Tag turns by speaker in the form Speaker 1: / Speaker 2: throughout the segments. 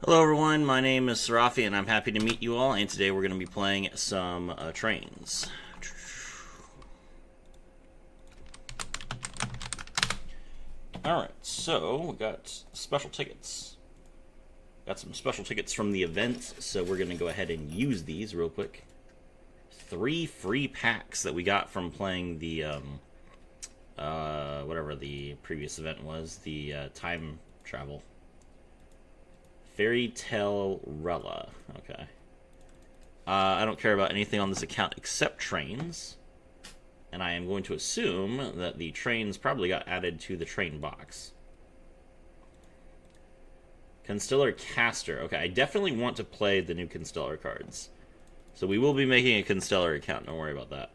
Speaker 1: Hello everyone, my name is Sarafi and I'm happy to meet you all, and today we're going to be playing some trains. Alright, so we got special tickets. Got some special tickets from the event, so we're going to go ahead and use these real quick. 3 free packs that we got from playing the, whatever the previous event was, the time travel. Fairy Tale Rella. Okay. I don't care about anything on this account except trains. And I am going to assume that the trains probably got added to the train box. Constellar Caster. Okay, I definitely want to play the new Constellar cards. So we will be making a Constellar account. Don't worry about that.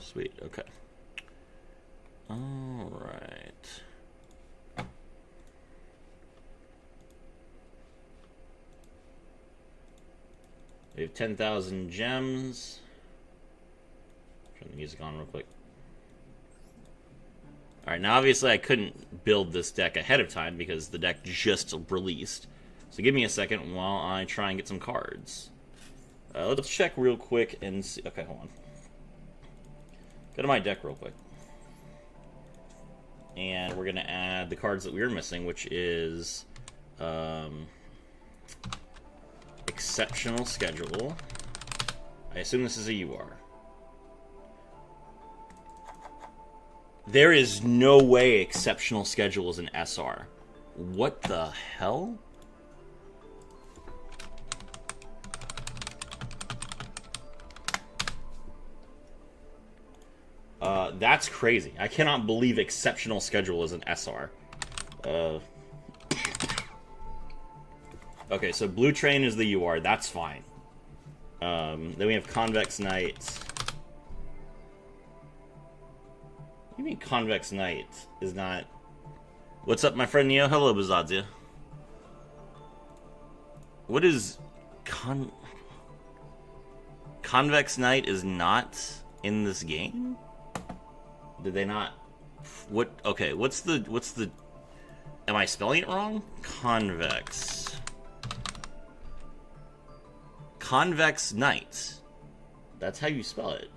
Speaker 1: Sweet, okay. Alright. We have 10,000 gems. Turn the music on real quick. Alright, now obviously I couldn't build this deck ahead of time because the deck just released. So give me a second while I try and get some cards. Let's check real quick and see. Okay, hold on. Go to my deck real quick. And we're going to add the cards that we were missing, which is Exceptional Schedule. I assume this is a UR. There is no way Exceptional Schedule is an SR. What the hell? That's crazy. I cannot believe Exceptional Schedule is an SR. Okay, so Blue Train is the UR. That's fine. Then we have Convex Knight. What do you mean Convex Knight is not... What's up, my friend Neo? Hello, Bazadzia. What is... Convex Knight is not in this game? Did they not... What... Okay, what's the... Am I spelling it wrong? Convex. Convex Knight. That's how you spell it.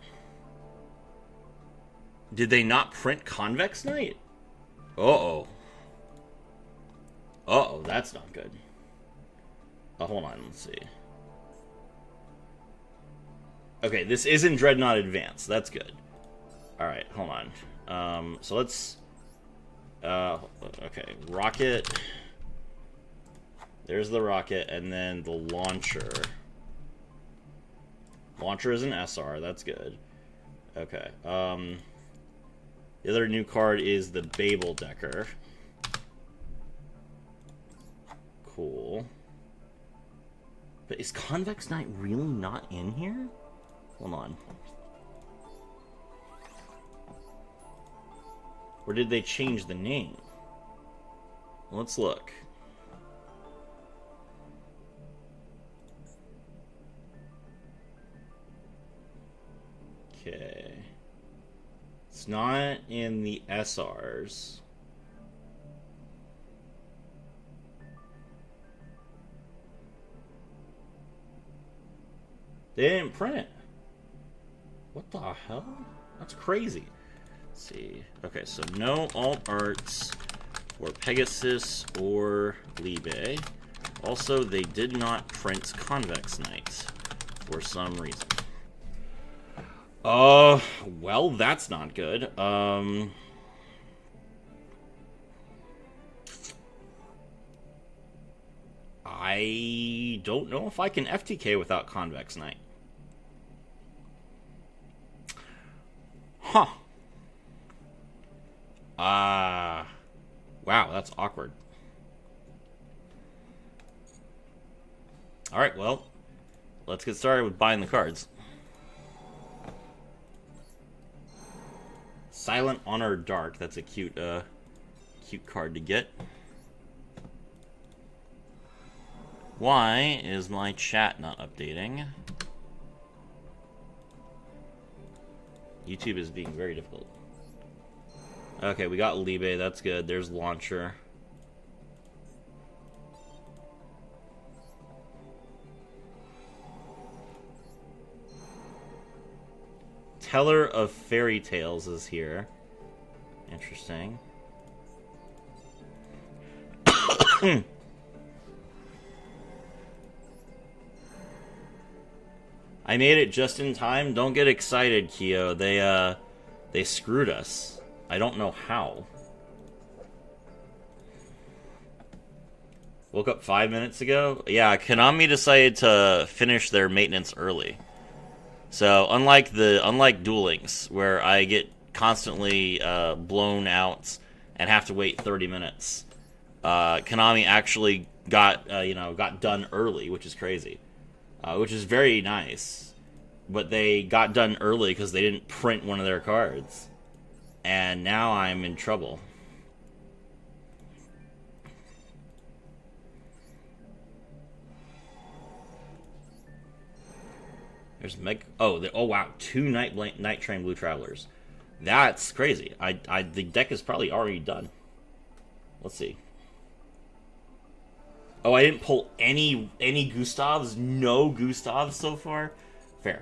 Speaker 1: Did they not print Convex Knight? Uh-oh. Uh-oh, that's not good. Hold on, let's see. Okay, this isn't Dreadnought Advance. That's good. Alright, hold on. So let's... okay, rocket. There's the rocket, and then the launcher. Launcher is an SR, that's good. Okay, the other new card is the Babel Decker. Cool. But is Convex Knight really not in here? Hold on. Or did they change the name? Let's look. Okay. It's not in the SRs. They didn't print it. What the hell? That's crazy. Let's see. Okay, so no alt arts for Pegasus or Libe. Also, they did not print Convex Knight for some reason. Well, that's not good. I don't know if I can FTK without Convex Knight. Huh. Wow, that's awkward. Alright, well, let's get started with buying the cards. Silent Honor Dark. That's a cute card to get. Why is my chat not updating? YouTube is being very difficult. Okay, we got Libe. That's good. There's Launcher. Teller of Fairy Tales is here. Interesting. I made it just in time. Don't get excited, Kyo. They screwed us. I don't know how. Woke up 5 minutes ago. Yeah, Konami decided to finish their maintenance early. So unlike Duel Links, where I get constantly blown out and have to wait 30 minutes, Konami actually got done early, which is crazy. Which is very nice. But they got done early because they didn't print one of their cards. And now I'm in trouble. There's oh wow, 2 Night Train Blue Travelers. That's crazy. The deck is probably already done. Let's see. Oh, I didn't pull any Gustavs? No Gustavs so far? Fair.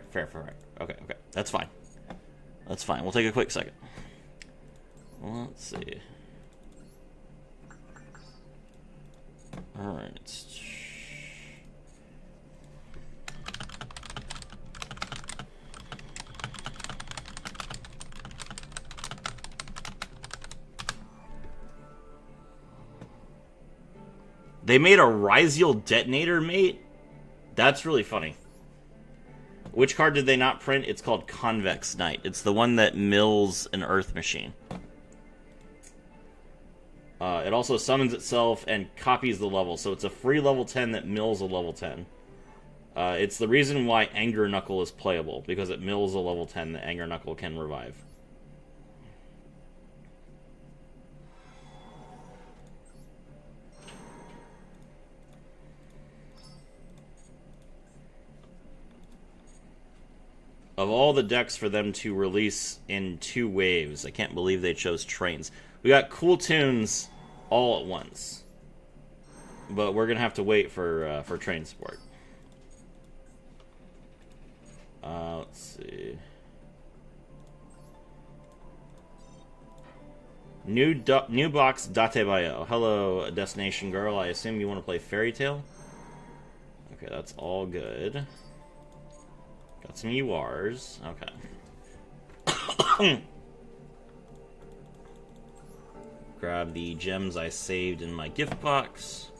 Speaker 1: Okay, that's fine. That's fine. We'll take a quick second. Let's see. Alright. They made a Ryziel Detonator, mate? That's really funny. Which card did they not print? It's called Convex Knight. It's the one that mills an Earth Machine. It also summons itself and copies the level, so it's a free level 10 that mills a level 10. It's the reason why Anger Knuckle is playable, because it mills a level 10 that Anger Knuckle can revive. Of all the decks for them to release in 2 waves, I can't believe they chose Trains. We got cool tunes all at once. But we're going to have to wait for Train support. Let's see. New box Datebayo. Hello, Destination Girl. I assume you want to play Fairy Tale? Okay, that's all good. Got some URs. Okay. Grab the gems I saved in my gift box.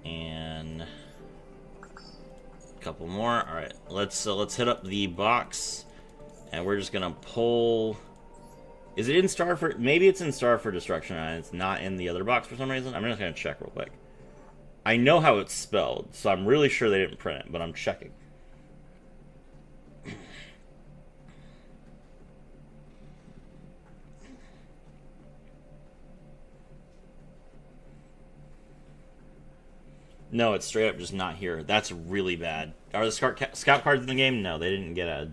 Speaker 1: And a couple more. Alright, let's hit up the box. And we're just gonna pull... Is it in Star for... Maybe it's in Star for Destruction and it's not in the other box for some reason. I'm just gonna check real quick. I know how it's spelled, so I'm really sure they didn't print it, but I'm checking. No, it's straight up just not here. That's really bad. Are the scout cards in the game? No, they didn't get a...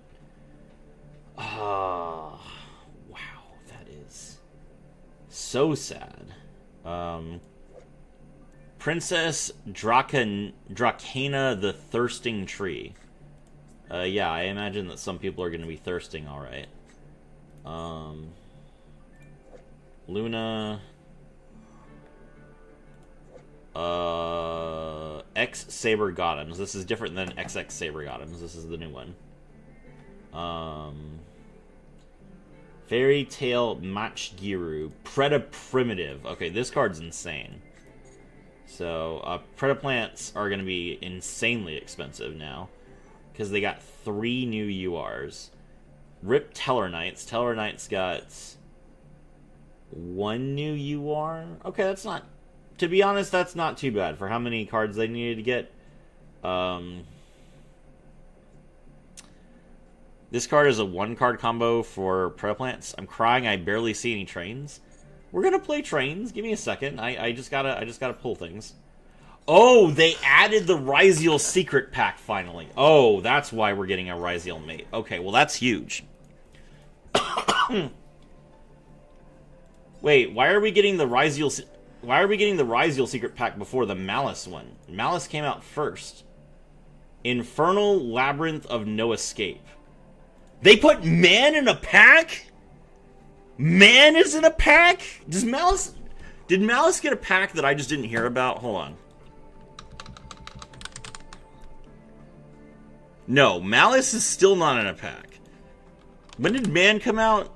Speaker 1: wow, that is so sad. Princess Dracana the Thirsting Tree. Yeah, I imagine that some people are going to be thirsting, alright. Luna. X Saber Gothams. This is different than XX Saber Gothams. This is the new one. Fairy Tale Machgiru. Preda Primitive. Okay, this card's insane. So, Predaplants are going to be insanely expensive now. Because they got 3 new URs. Rip Teller Knights. Teller Knights got 1 new UR. Okay, that's not... To be honest, that's not too bad for how many cards they needed to get. This card is a 1-card combo for Predaplants. I'm crying, I barely see any trains. We're gonna play trains. Give me a second. I just gotta pull things. Oh, they added the Ryziel secret pack finally. Oh, that's why we're getting a Ryziel mate. Okay, well that's huge. Wait, why are we getting the Ryziel? Why are we getting the Ryziel secret pack before the Malice one? Malice came out first. Infernal Labyrinth of No Escape. They put Man in a pack? Man is in a pack? Does Malice... Did Malice get a pack that I just didn't hear about? Hold on. No, Malice is still not in a pack. When did Man come out?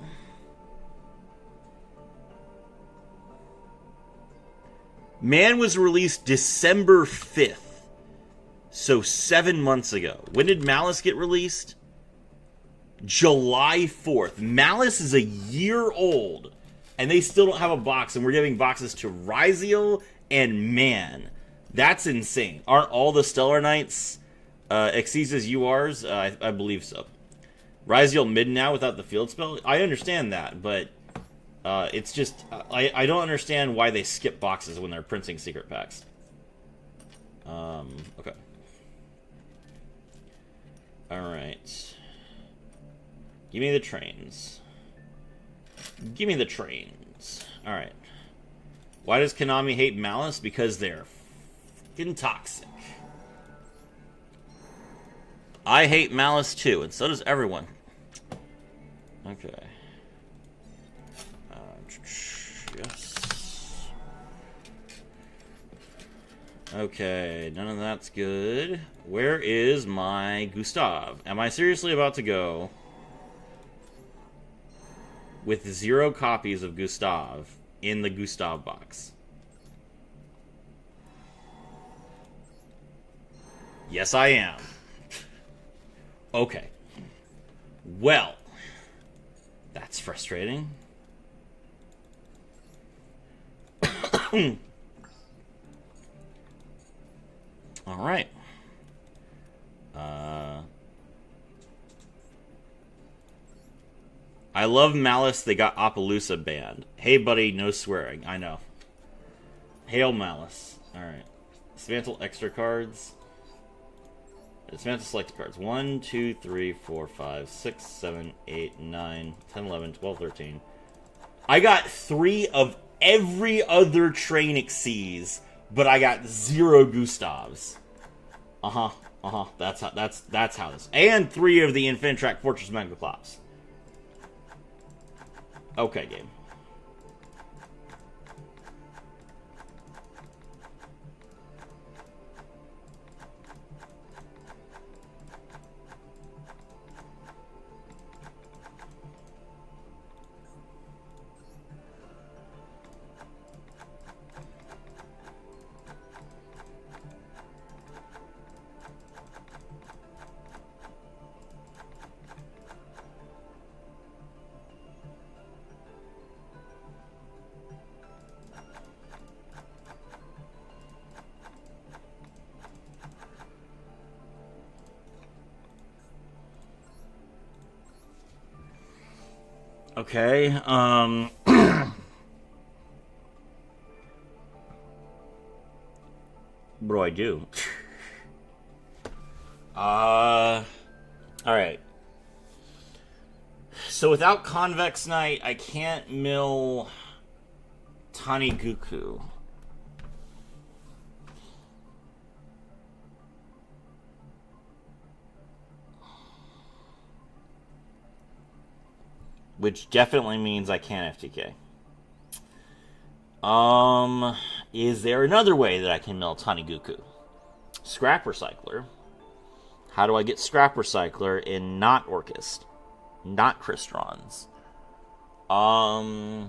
Speaker 1: Man was released December 5th. So 7 months ago. When did Malice get released? July 4th. Malice is a year old. And they still don't have a box. And we're giving boxes to Ryziel and Man. That's insane. Aren't all the Stellar Knights Xyz's URs? I believe so. Ryziel mid now without the field spell? I understand that, but it's just... I don't understand why they skip boxes when they're printing secret packs. Okay. Alright. Give me the trains. Give me the trains. Alright. Why does Konami hate Malice? Because they're fucking toxic. I hate Malice too, and so does everyone. Okay. Yes. Okay, none of that's good. Where is my Gustav? Am I seriously about to go with 0 copies of Gustav in the Gustav box? Yes, I am. Okay. Well, that's frustrating. All right. I love Malice. They got Appaloosa banned. Hey, buddy, no swearing. I know. Hail Malice. All right. Dismantle extra cards. Dismantle select cards. 1, 2, 3, 4, 5, 6, 7, 8, 9, 10, 11, 12, 13. I got 3 of every other train Xyz, but I got 0 Gustavs. That's how this. And 3 of the Infinitrack Fortress Megaclops. Okay, game. Okay, what do I do? Alright. So without Convex Knight, I can't mill Taniguku. Which definitely means I can't FTK. Is there another way that I can mill Taniguku? Scrap Recycler. How do I get Scrap Recycler in not Orcust? Not Cristrons? I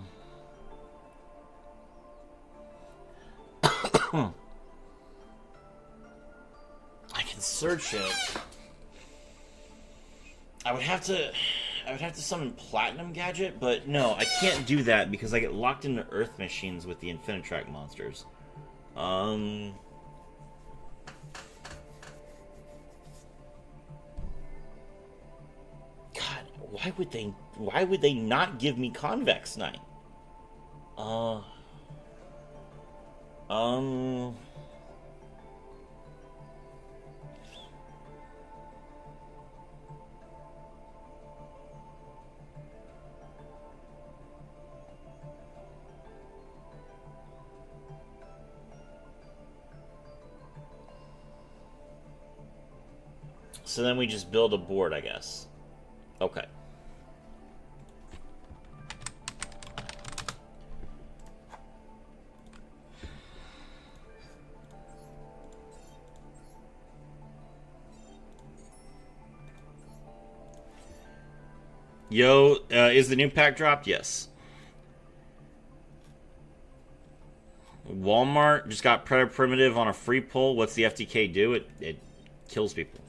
Speaker 1: can search it. I would have to summon Platinum Gadget, but no, I can't do that because I get locked into Earth Machines with the Infinitrack monsters. God, why would they not give me Convex Knight? So then we just build a board, I guess. Okay. Yo, is the new pack dropped? Yes. Walmart just got Predator Primitive on a free pull. What's the FTK do? It kills people.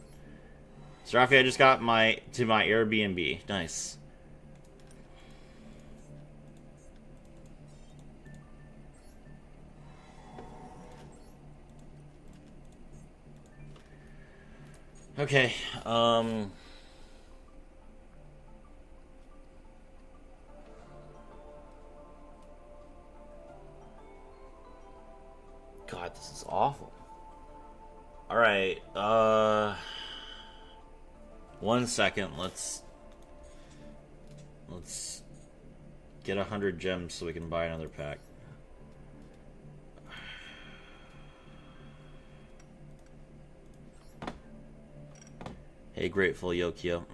Speaker 1: So Rafi, I just got my Airbnb. Nice. Okay. God, this is awful. All right. 1 second. Let's get 100 gems so we can buy another pack. Hey, Grateful Yokio.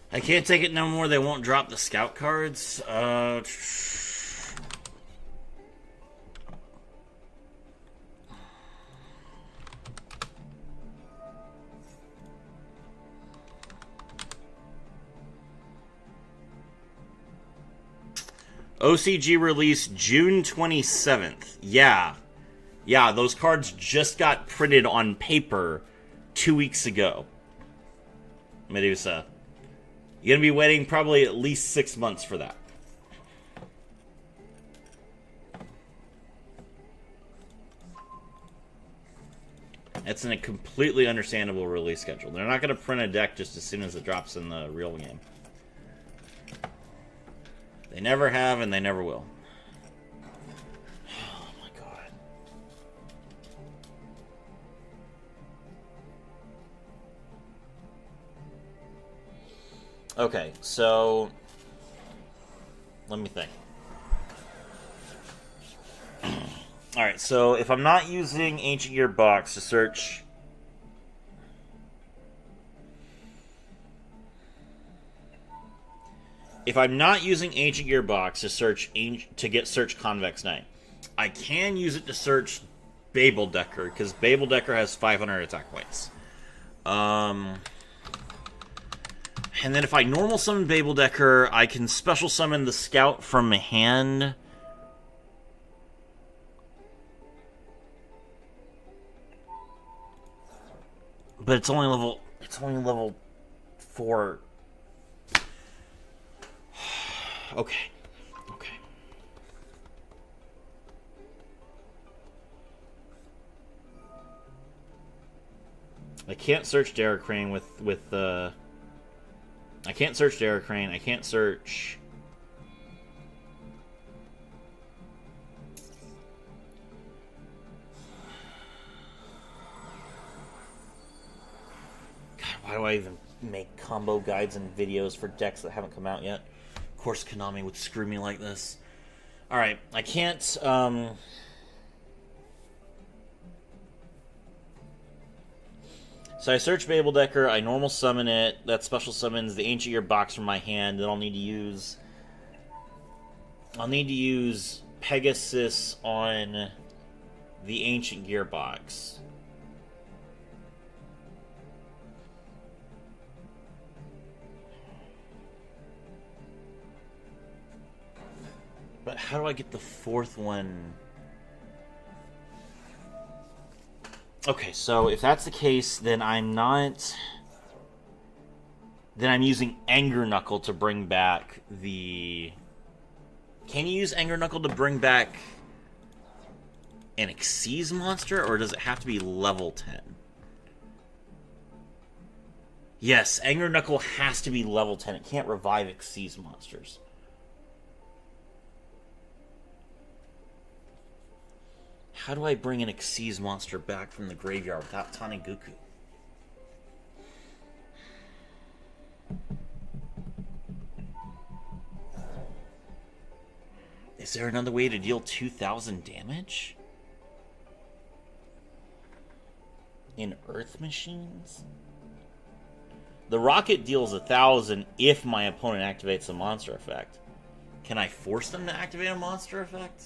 Speaker 1: I can't take it no more. They won't drop the scout cards. OCG release June 27th. Yeah, those cards just got printed on paper 2 weeks ago. Medusa. You're going to be waiting probably at least 6 months for that. It's a completely understandable release schedule. They're not going to print a deck just as soon as it drops in the real game. They never have, and they never will. Oh my god. Okay, so let me think. Alright, so if I'm not using Ancient Gearbox to search... If I'm not using Ancient Gearbox to search to get search Convex Knight, I can use it to search Babeldecker, because Babeldecker has 500 attack points. And then if I normal summon Babeldecker, I can special summon the Scout from hand. But it's only level 4. Okay. I can't search Daracrane with I can't search Daracrane. I can't search... God, why do I even make combo guides and videos for decks that haven't come out yet? Of course Konami would screw me like this. Alright, I can't... So I search Babeldecker, I normal summon it, that special summons the Ancient Gearbox from my hand, then I'll need to use Pegasus on the Ancient Gearbox. But How do I get the fourth one? Okay, so if that's the case, then I'm not... Then I'm using Anger Knuckle to bring back the... Can you use Anger Knuckle to bring back an Xyz monster, or does it have to be level 10? Yes, Anger Knuckle has to be level 10. It can't revive Xyz monsters. How do I bring an Xyz monster back from the graveyard without Taniguku? Is there another way to deal 2,000 damage? In Earth Machines? The rocket deals 1,000 if my opponent activates a monster effect. Can I force them to activate a monster effect?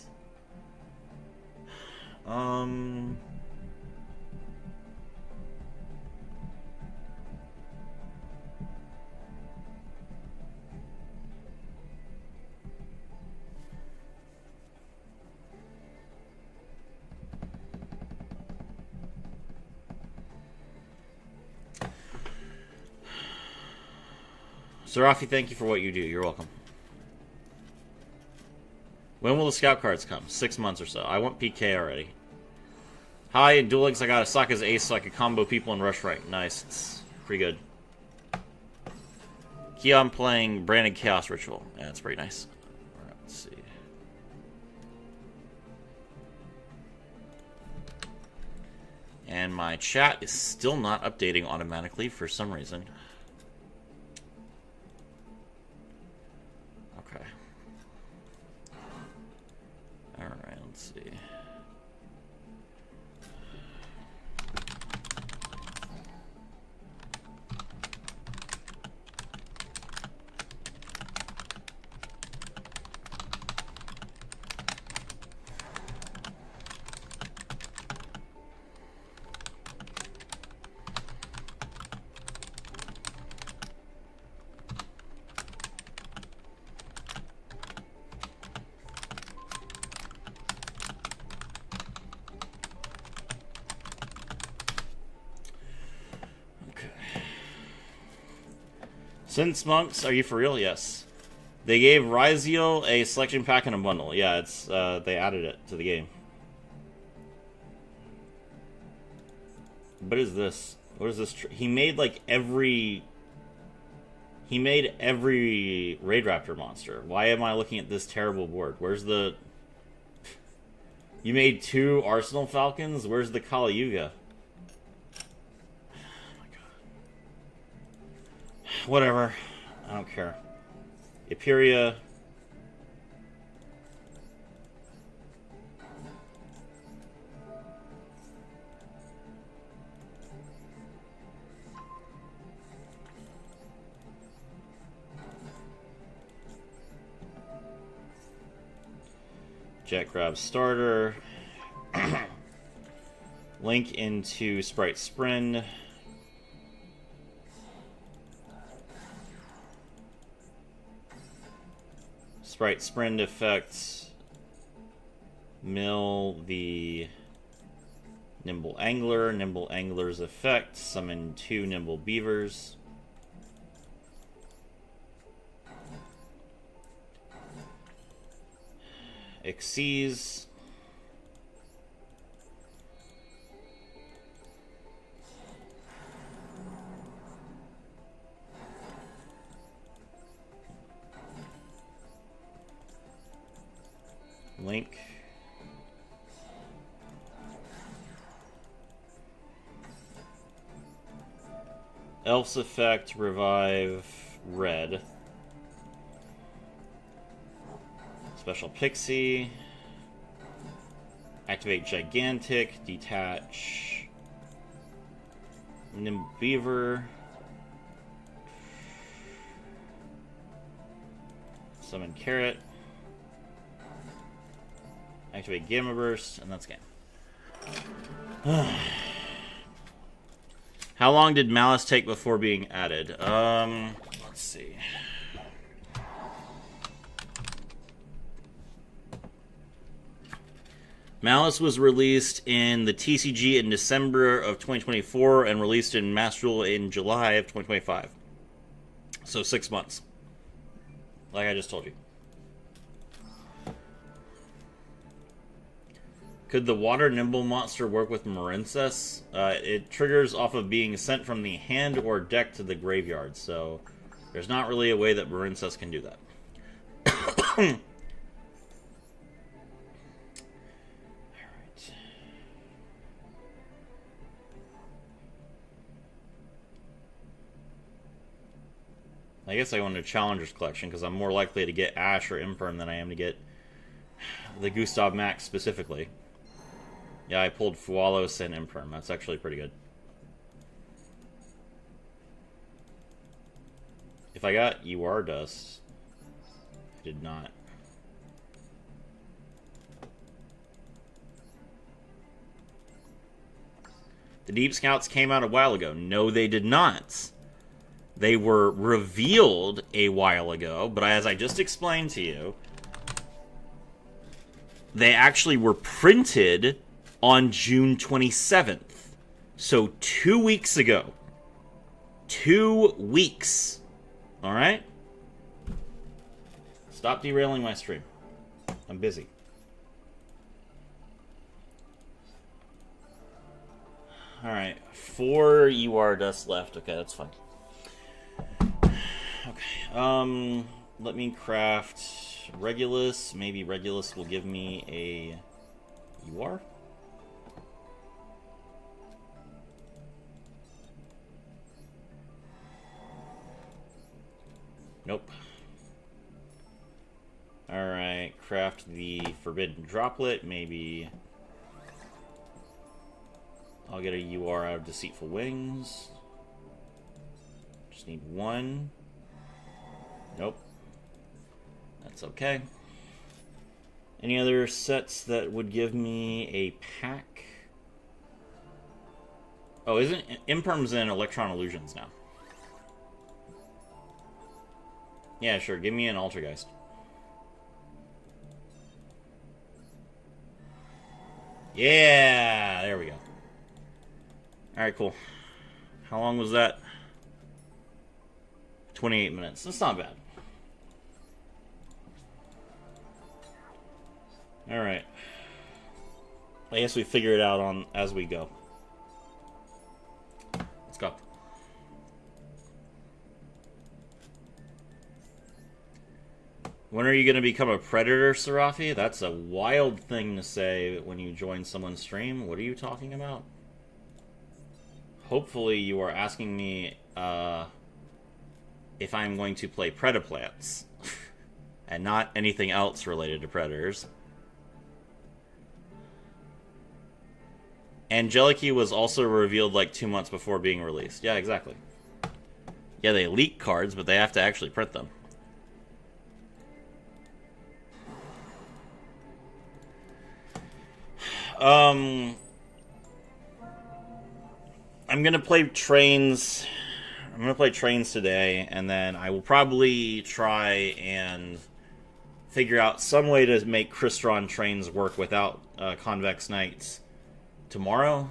Speaker 1: Serafi, thank you for what you do. You're welcome. When will the scout cards come? 6 months or so. I want PK already. Hi, in Duel Links I got Asaka's Ace so I could combo people and rush right. Nice. It's pretty good. Kia, I'm playing Branded Chaos Ritual. Yeah, it's pretty nice. Alright, let's see. And my chat is still not updating automatically for some reason. Okay. Alright, let's see. Since Monks, are you for real? Yes. They gave Raizio a selection pack and a bundle. Yeah, it's they added it to the game. What is this? What is this? He made like every... He made every Raid Raptor monster. Why am I looking at this terrible board? Where's the... You made 2 Arsenal Falcons? Where's the Kali Yuga? Whatever. I don't care. Eperia. Jack grabs starter. Link into Sprite Spren. Sprite Sprint effect. Mill the Nimble Angler. Nimble Angler's effect. Summon 2 Nimble Beavers. Xyz. Link. Elf's effect, revive red. Special Pixie. Activate Gigantic, detach Nimble Beaver. Summon Carrot. Activate Gamma Burst, and that's game. How long did Malice take before being added? Let's see. Malice was released in the TCG in December of 2024 and released in Master Duel in July of 2025. So 6 months. Like I just told you. Could the Water Nimble monster work with Marincess? It triggers off of being sent from the hand or deck to the graveyard, so there's not really a way that Marincess can do that. Alright. I guess I go into Challenger's Collection, because I'm more likely to get Ash or Imperm than I am to get the Gustav Max specifically. Yeah, I pulled Fualos and Imperm. That's actually pretty good. If I got UR Dust, I did not. The Deep Scouts came out a while ago. No, they did not. They were revealed a while ago, but as I just explained to you, they actually were printed on June 27th. So 2 weeks ago. 2 weeks. Alright? Stop derailing my stream. I'm busy. Alright. 4 UR dust left. Okay, that's fine. Okay. Let me craft Regulus. Maybe Regulus will give me a UR? Nope. Alright, craft the Forbidden Droplet. Maybe I'll get a UR out of Deceitful Wings. Just need 1. Nope. That's okay. Any other sets that would give me a pack? Oh, isn't Imperm's in Electron Illusions now? Yeah, sure. Give me an Altergeist. Yeah! There we go. Alright, cool. How long was that? 28 minutes. That's not bad. Alright. I guess we figure it out on as we go. Let's go. When are you going to become a predator, Serafi? That's a wild thing to say when you join someone's stream. What are you talking about? Hopefully you are asking me if I'm going to play Predaplants. And not anything else related to predators. Angeliki was also revealed like 2 months before being released. Yeah, exactly. Yeah, they leak cards, but they have to actually print them. I'm gonna play Trains. I'm gonna play Trains today, and then I will probably try and figure out some way to make Crystron Trains work without Convex Knights tomorrow.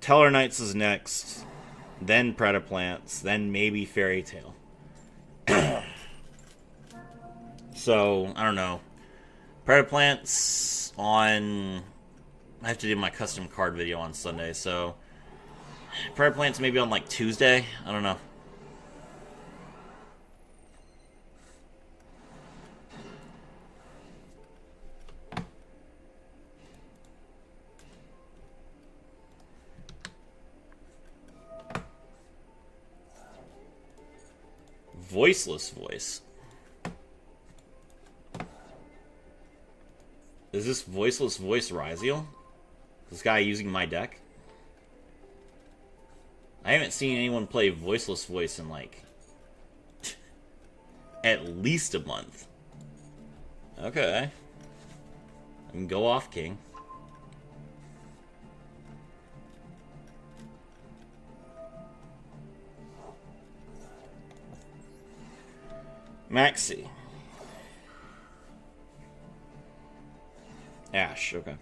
Speaker 1: Teller Knights is next, then Predaplants, then maybe Fairy Tail. So, I don't know. Predaplants on... I have to do my custom card video on Sunday, so... Predaplants maybe on, like, Tuesday? I don't know. Voiceless Voice. Is this Voiceless Voice Ryziel? This guy using my deck? I haven't seen anyone play Voiceless Voice in, like, at least a month. Okay. I can go off, King. Maxi. Ash, okay.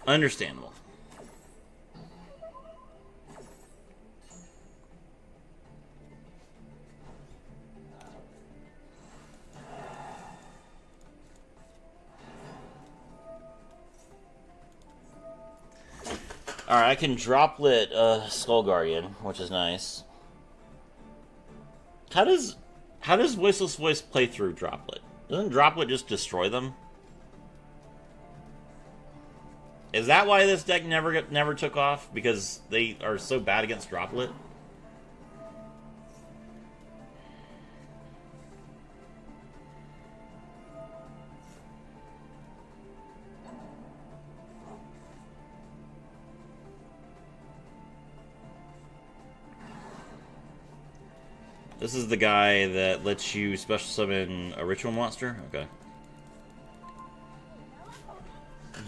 Speaker 1: Understandable. Alright, I can droplet Skull Guardian, which is nice. How does Voiceless Voice play through Droplet? Doesn't Droplet just destroy them? Is that why this deck never took off? Because they are so bad against Droplet? This is the guy that lets you special summon a ritual monster? Okay.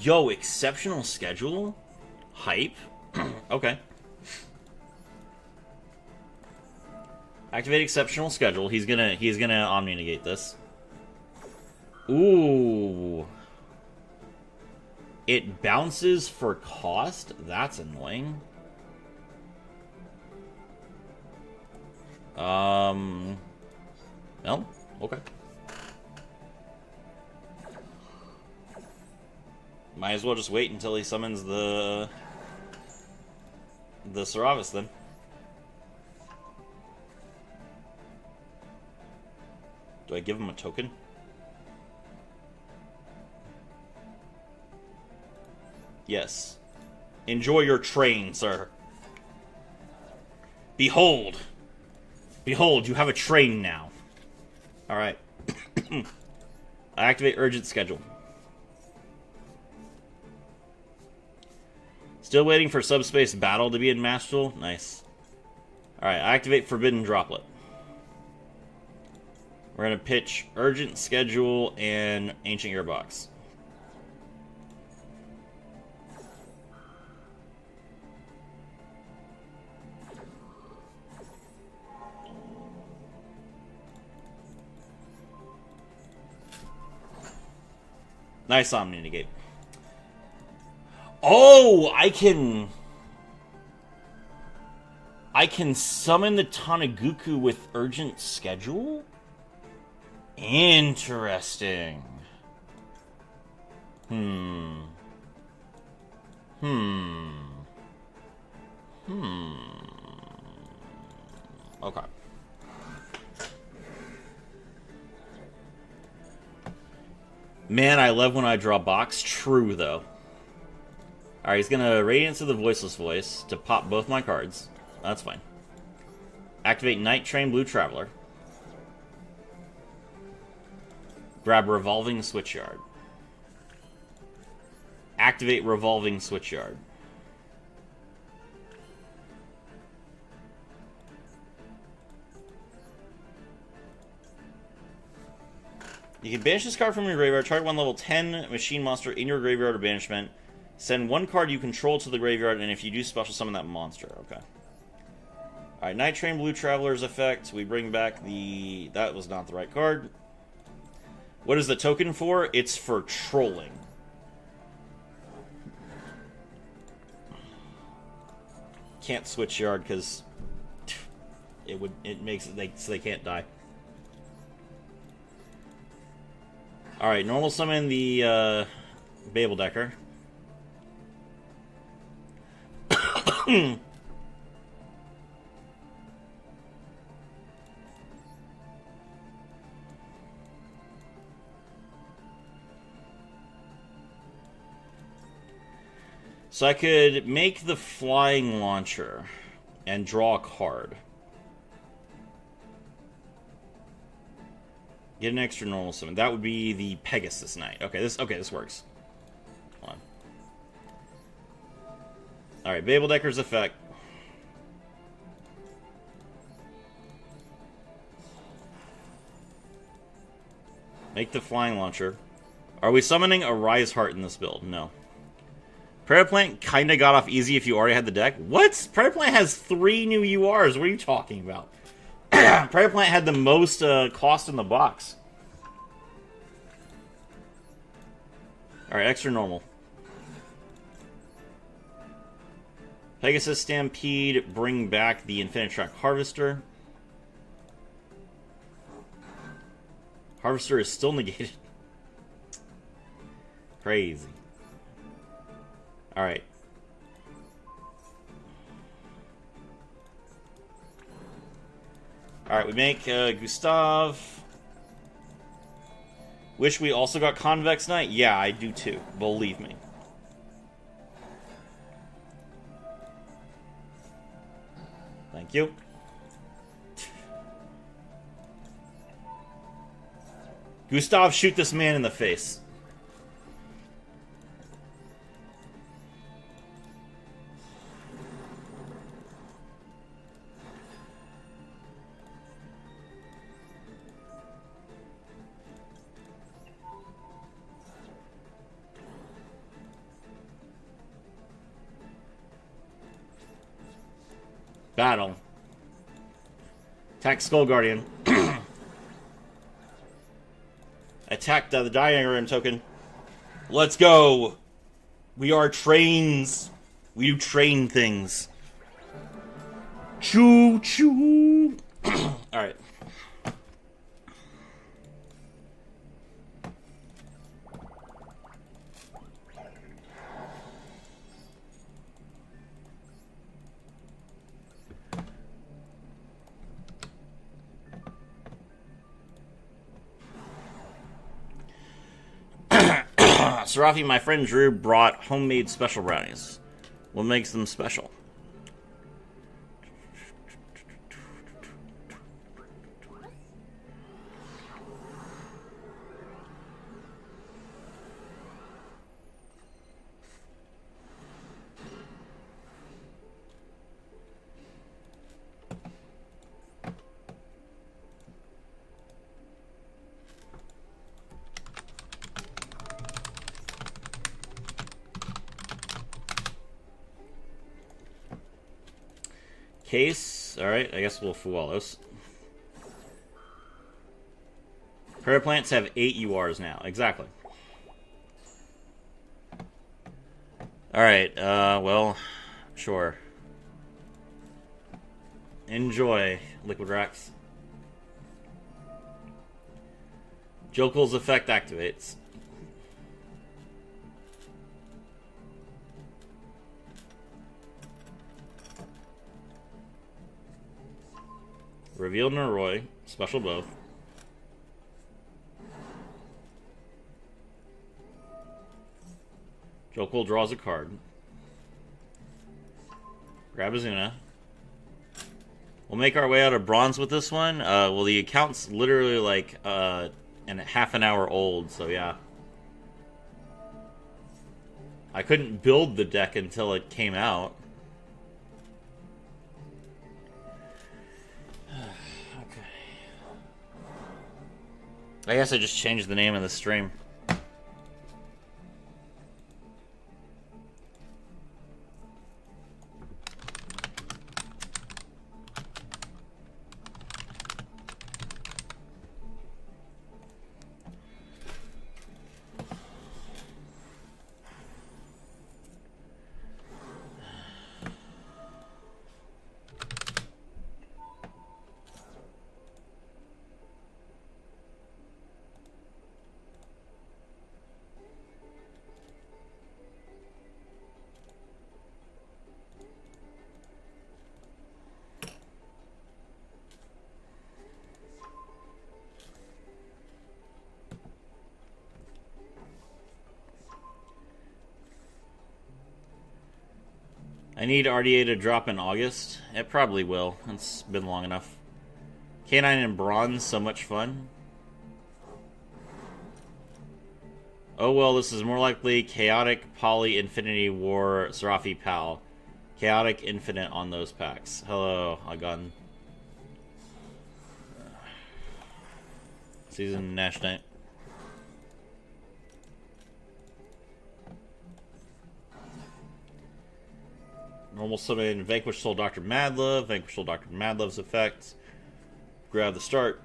Speaker 1: Yo, exceptional schedule? Hype? Okay. Activate exceptional schedule. He's gonna Omni-negate this. Ooh. It bounces for cost? That's annoying. No? Okay. Might as well just wait until he summons the Saravis then. Do I give him a token? Yes. Enjoy your train, sir. Behold! Behold, you have a train now. Alright. I activate Urgent Schedule. Still waiting for Subspace Battle to be in Match Tool? Nice. Alright, I activate Forbidden Droplet. We're going to pitch Urgent Schedule and Ancient Gearbox. Nice Omni-negate. Oh, I can summon the Tanaguku with Urgent Schedule? Interesting. Okay. Man, I love when I draw box. True, though. Alright, he's gonna Radiance of the Voiceless Voice to pop both my cards. That's fine. Activate Night Train Blue Traveler. Grab Revolving Switchyard. Activate Revolving Switchyard. You can banish this card from your graveyard, target one level 10 machine monster in your graveyard or banishment. Send one card you control to the graveyard, and if you do, special summon that monster. Okay. Alright, Night Train Blue Traveler's effect. We bring back the... That was not the right card. What is the token for? It's for trolling. Can't switch yard because it makes it so they can't die. Alright, normal summon the Babel Decker. So I could make the Flying Launcher and draw a card. Get an extra normal summon. That would be the Pegasus Knight. Okay, this works. Hold on. Alright, Babel Decker's effect. Make the Flying Launcher. Are we summoning a Rise Heart in this build? No. Prayer Plant kinda got off easy if you already had the deck. What? Prayer Plant has 3 new URs. What are you talking about? Prayer Plant had the most cost in the box. Alright, extra normal. Pegasus Stampede, bring back the Infinitrack Harvester. Harvester is still negated. Crazy. Alright. Alright, we make Gustav. Wish we also got Convex Knight? Yeah, I do too. Believe me. Thank you. Gustav, shoot this man in the face. Battle. Attack Skull Guardian. Attack the Diagram token. Let's go! We are trains. We do train things. Choo choo! Alright. Serafi, my friend Drew brought homemade special brownies. What makes them special? Case. Alright, I guess we'll Fualos. Paraplants have 8 URs now. Exactly. Alright, well, sure. Enjoy, Liquid Racks. Jokul's effect activates. Reveal Noroi, special both. Jokul draws a card. Grab Azuna. We'll make our way out of bronze with this one. Well, the account's literally like half an hour old, so yeah. I couldn't build the deck until it came out. I guess I just changed the name of the stream. I need RDA to drop in August. It probably will. It's been long enough. K9 and Bronze, so much fun. Oh well, this is more likely Chaotic, Poly, Infinity War, Serafi, Pal. Chaotic, Infinite on those packs. Hello, Agun. Season Nash Knight. Normal summon Vanquish Soul Dr. Madlove, Vanquish Soul Dr. Madlove's effect. Grab the start.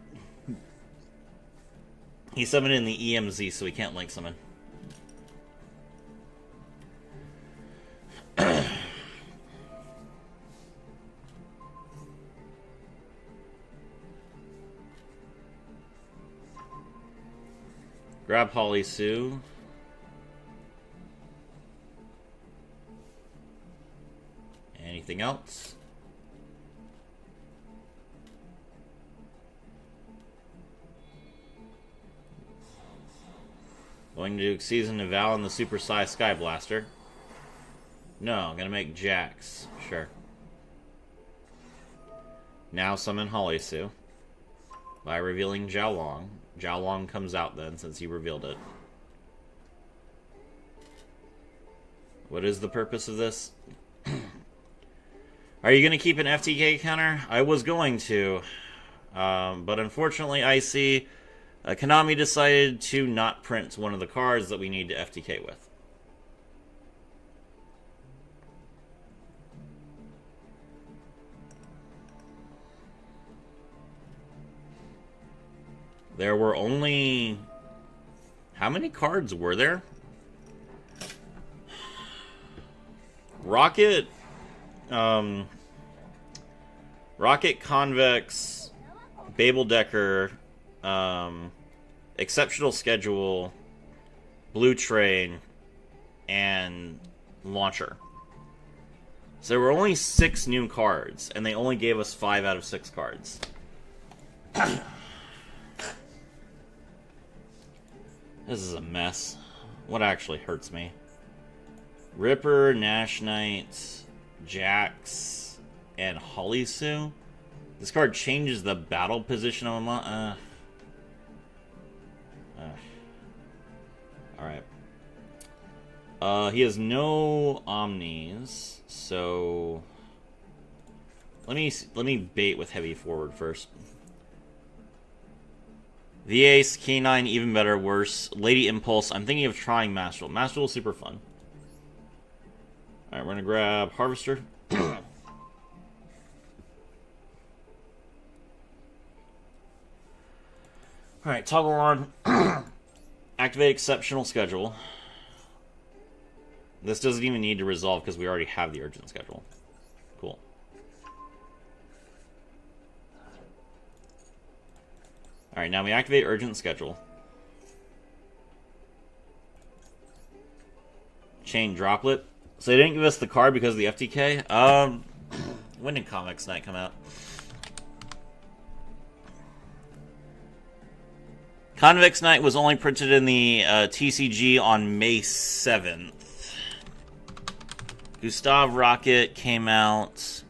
Speaker 1: He summoned in the EMZ, so he can't link summon. Grab Holly Sue. Anything else? Going to season Val and the Super Size Sky Blaster. No, I'm gonna make Jax. Sure. Now summon Holly Sue by revealing Zhao Long. Zhao Long comes out then, since he revealed it. What is the purpose of this? Are you going to keep an FTK counter? I was going to. But unfortunately, I see Konami decided to not print one of the cards that we need to FTK with. There were only... How many cards were there? Rocket... Rocket, Convex, Babel Decker, Exceptional Schedule, Blue Train, and Launcher. So there were only 6 new cards, and they only gave us 5 out of 6 cards. This is a mess. What actually hurts me? Ripper, Nash Knight, Jax, and Holly Sue. This card changes the battle position of a Alright. He has no Omnis, so let me bait with heavy forward first. The Ace, K9, even better, worse. Lady Impulse, I'm thinking of trying Master Duel. Master Duel is super fun. Alright, we're gonna grab Harvester. Alright, toggle on. Activate Exceptional Schedule. This doesn't even need to resolve because we already have the Urgent Schedule. Cool. Alright, now we activate Urgent Schedule. Chain Droplet. So they didn't give us the card because of the FTK? When did Comics Night come out? Convex Knight was only printed in the TCG on May 7th. Gustav Rocket came out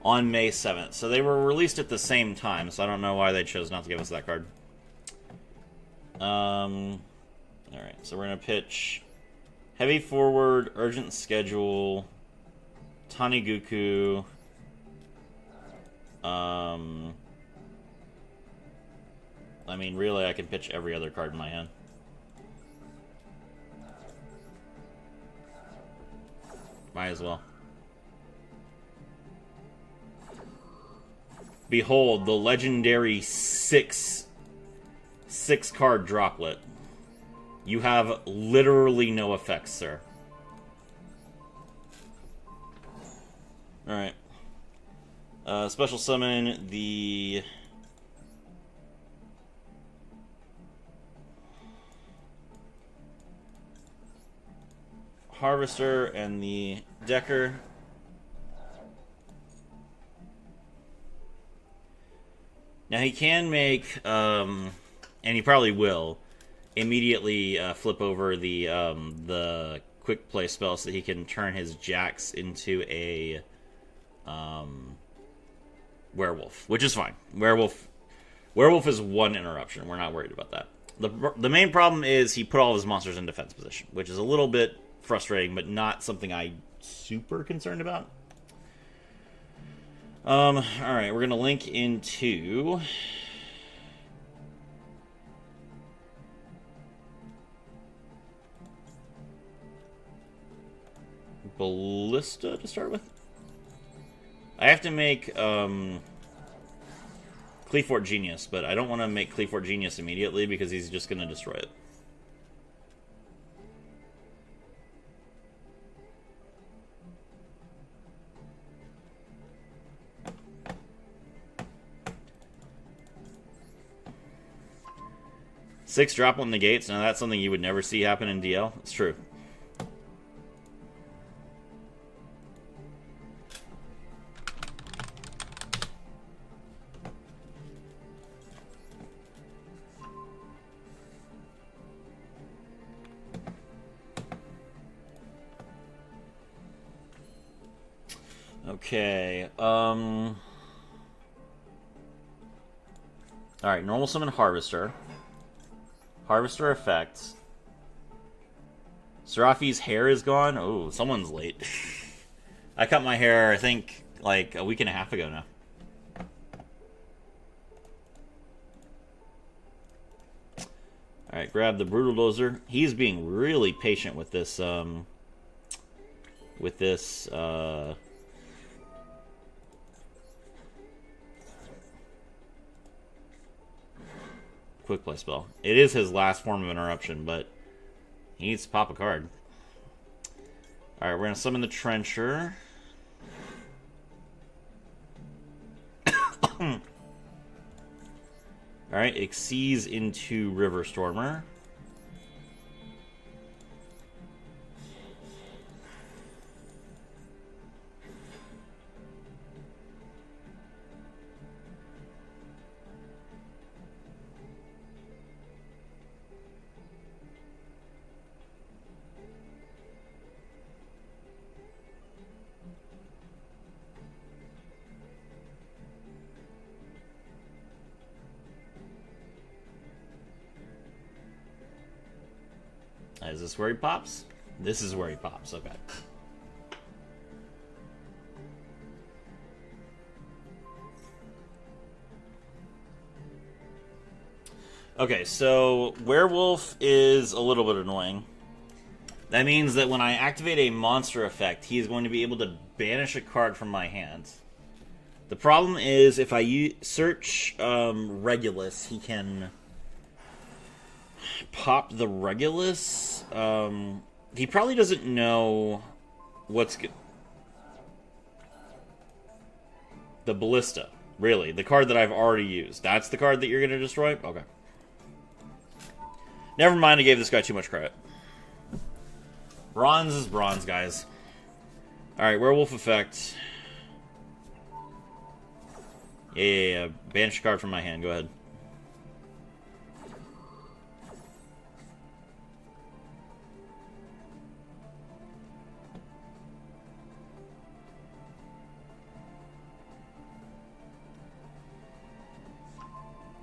Speaker 1: on May 7th. So they were released at the same time, so I don't know why they chose not to give us that card. Alright, so we're going to pitch Heavy Forward, Urgent Schedule, Taniguku, I mean, really, I can pitch every other card in my hand. Might as well. Behold, the legendary 6-card droplet. You have literally no effects, sir. Alright. Special summon the... Harvester and the Decker. Now he can make, and he probably will, immediately flip over the quick play spell so that he can turn his Jax into a werewolf, which is fine. Werewolf is 1 interruption. We're not worried about that. The main problem is he put all of his monsters in defense position, which is a little bit frustrating, but not something I'm super concerned about. Alright, we're gonna link into Ballista to start with. I have to make Cleafort Genius, but I don't want to make Cleafort Genius immediately because he's just gonna destroy it. 6 drop on negates. Now that's something you would never see happen in DL. It's true. Okay, alright, normal summon Harvester. Harvester effects. Serafi's hair is gone? Oh, someone's late. I cut my hair, I think, like, a week and a half ago now. Alright, grab the Brutal Dozer. He's being really patient with this, quick play spell. It is his last form of interruption, but he needs to pop a card. Alright, we're going to summon the Trencher. Alright, Exceeds into River Stormer. Is this where he pops? This is where he pops, okay. Okay, so Werewolf is a little bit annoying. That means that when I activate a monster effect, he is going to be able to banish a card from my hand. The problem is, if I search Regulus, he can pop the Regulus. He probably doesn't know what's good. The Ballista. Really? The card that I've already used. That's the card that you're going to destroy? Okay. Never mind, I gave this guy too much credit. Bronze is bronze, guys. Alright, Werewolf effect. Yeah. Banish a card from my hand. Go ahead.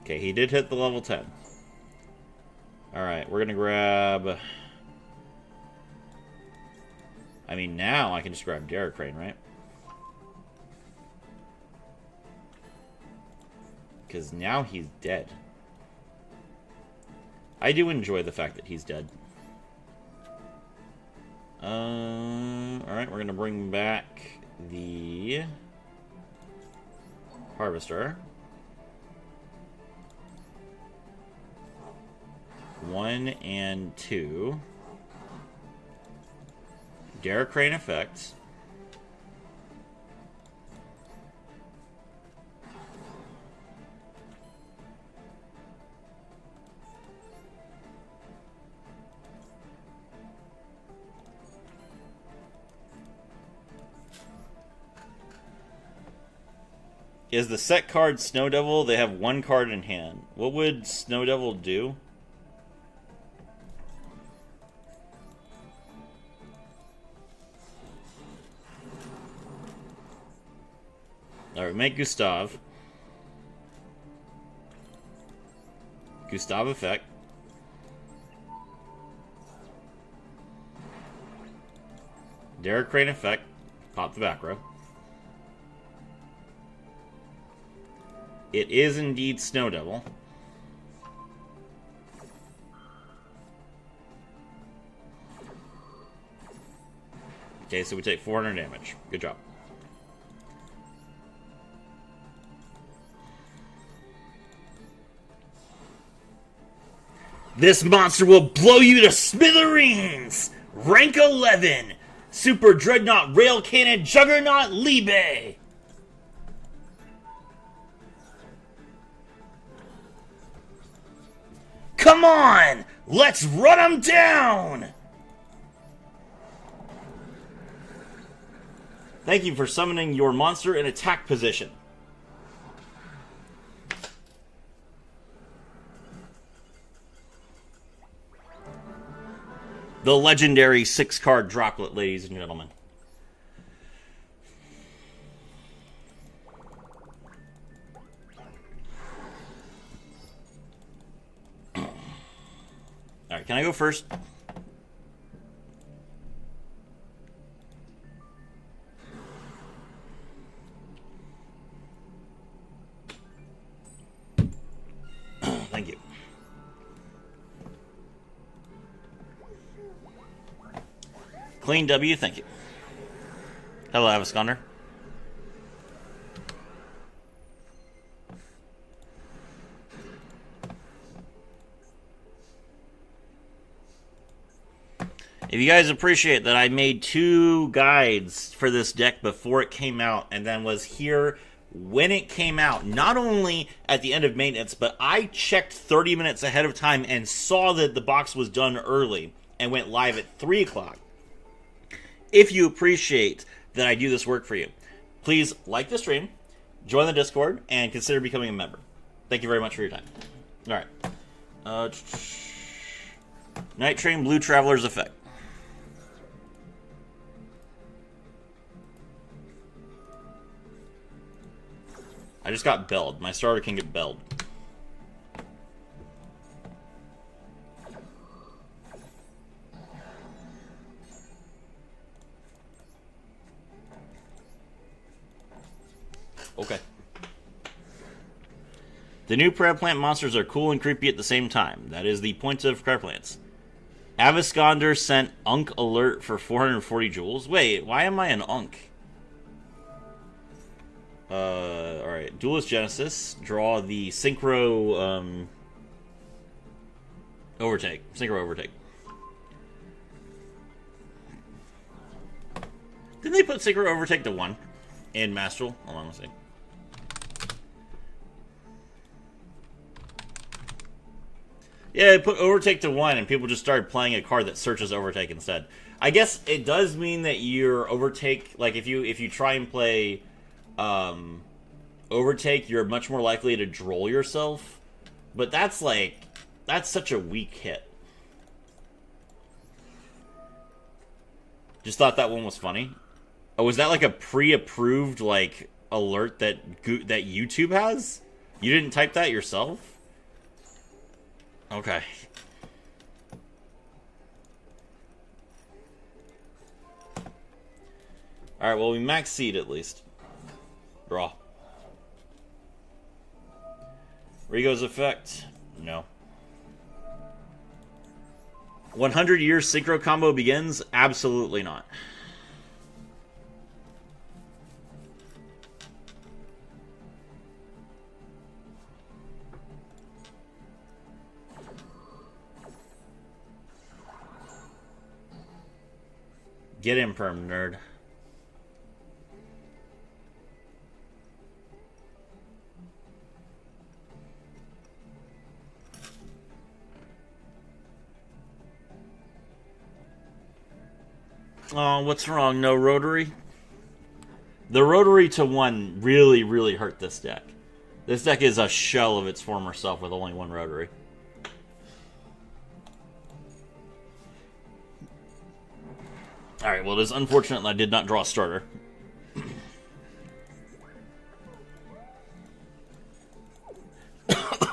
Speaker 1: Okay, he did hit the level 10. Alright, we're gonna grab... I mean, now I can just grab Daracrane, right? Because now he's dead. I do enjoy the fact that he's dead. Alright, we're gonna bring back the... Harvester. 1 and 2. Daracrane effect. Is the set card Snow Devil? They have 1 card in hand. What would Snow Devil do? Alright, make Gustav. Gustav effect. Daracrane effect. Pop the back row. It is indeed Snow Devil. Okay, so we take 400 damage. Good job. This monster will blow you to smithereens! Rank 11! Super Dreadnought Rail Cannon Juggernaut Libe! Come on! Let's run them down! Thank you for summoning your monster in attack position. The legendary 6-card droplet, ladies and gentlemen. Alright, can I go first? Thank you. Clean W, thank you. Hello, Avasconder. If you guys appreciate that I made 2 guides for this deck before it came out and then was here when it came out, not only at the end of maintenance, but I checked 30 minutes ahead of time and saw that the box was done early and went live at 3 o'clock. If you appreciate that I do this work for you, please like the stream, join the Discord, and consider becoming a member. Thank you very much for your time. Alright. Night Train Blue Traveler's Effect. I just got belled. My starter can get belled. Okay. The new Crab Plant monsters are cool and creepy at the same time. That is the point of Crab Plants. Avasconder sent Unk alert for 440 jewels. Wait, why am I an Unk? Alright. Duelist Genesis. Draw the Synchro, Overtake. Synchro Overtake. Didn't they put Synchro Overtake to 1 in Mastral? Hold on, let's see. Yeah, it put Overtake to 1, and people just started playing a card that searches Overtake instead. I guess it does mean that your Overtake, like if you try and play Overtake, you're much more likely to droll yourself. But that's such a weak hit. Just thought that one was funny. Oh, was that like a pre-approved like alert that YouTube has? You didn't type that yourself? Okay. Alright, well, we max seed at least. Draw. Rigo's effect? No. 100 years synchro combo begins? Absolutely not. Get in, perm nerd. Oh, what's wrong? No rotary? The rotary to 1 really, really hurt this deck. This deck is a shell of its former self with only 1 rotary. Alright, well, it is unfortunate that I did not draw a starter.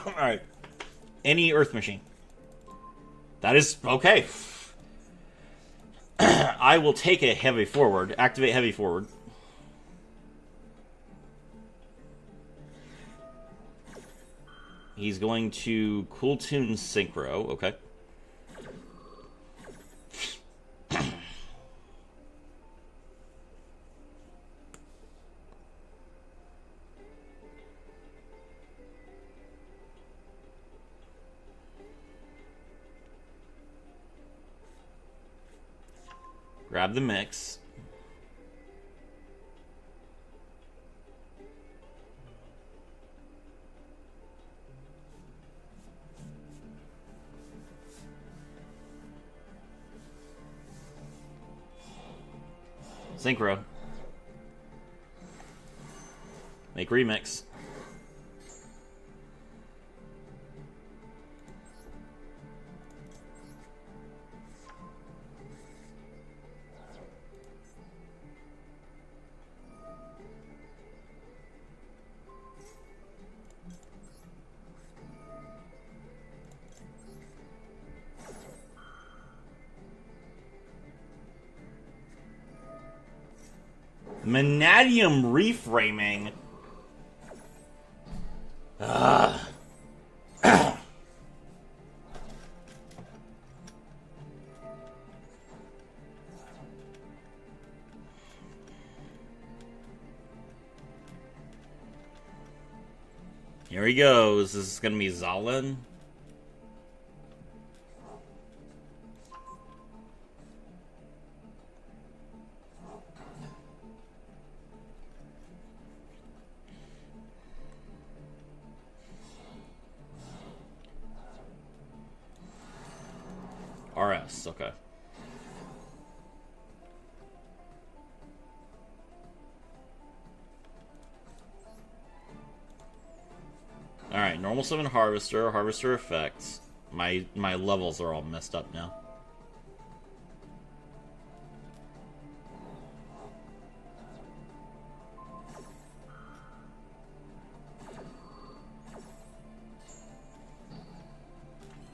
Speaker 1: Alright. Any Earth Machine. That is okay. I will take a heavy forward. Activate heavy forward. He's going to Cool Tune Synchro. Okay. Grab the mix. Synchro. Make remix. Vanadium reframing. Here he goes. This is gonna be Zalin. RS, okay. Alright, normal summon Harvester, Harvester effects. My levels are all messed up now.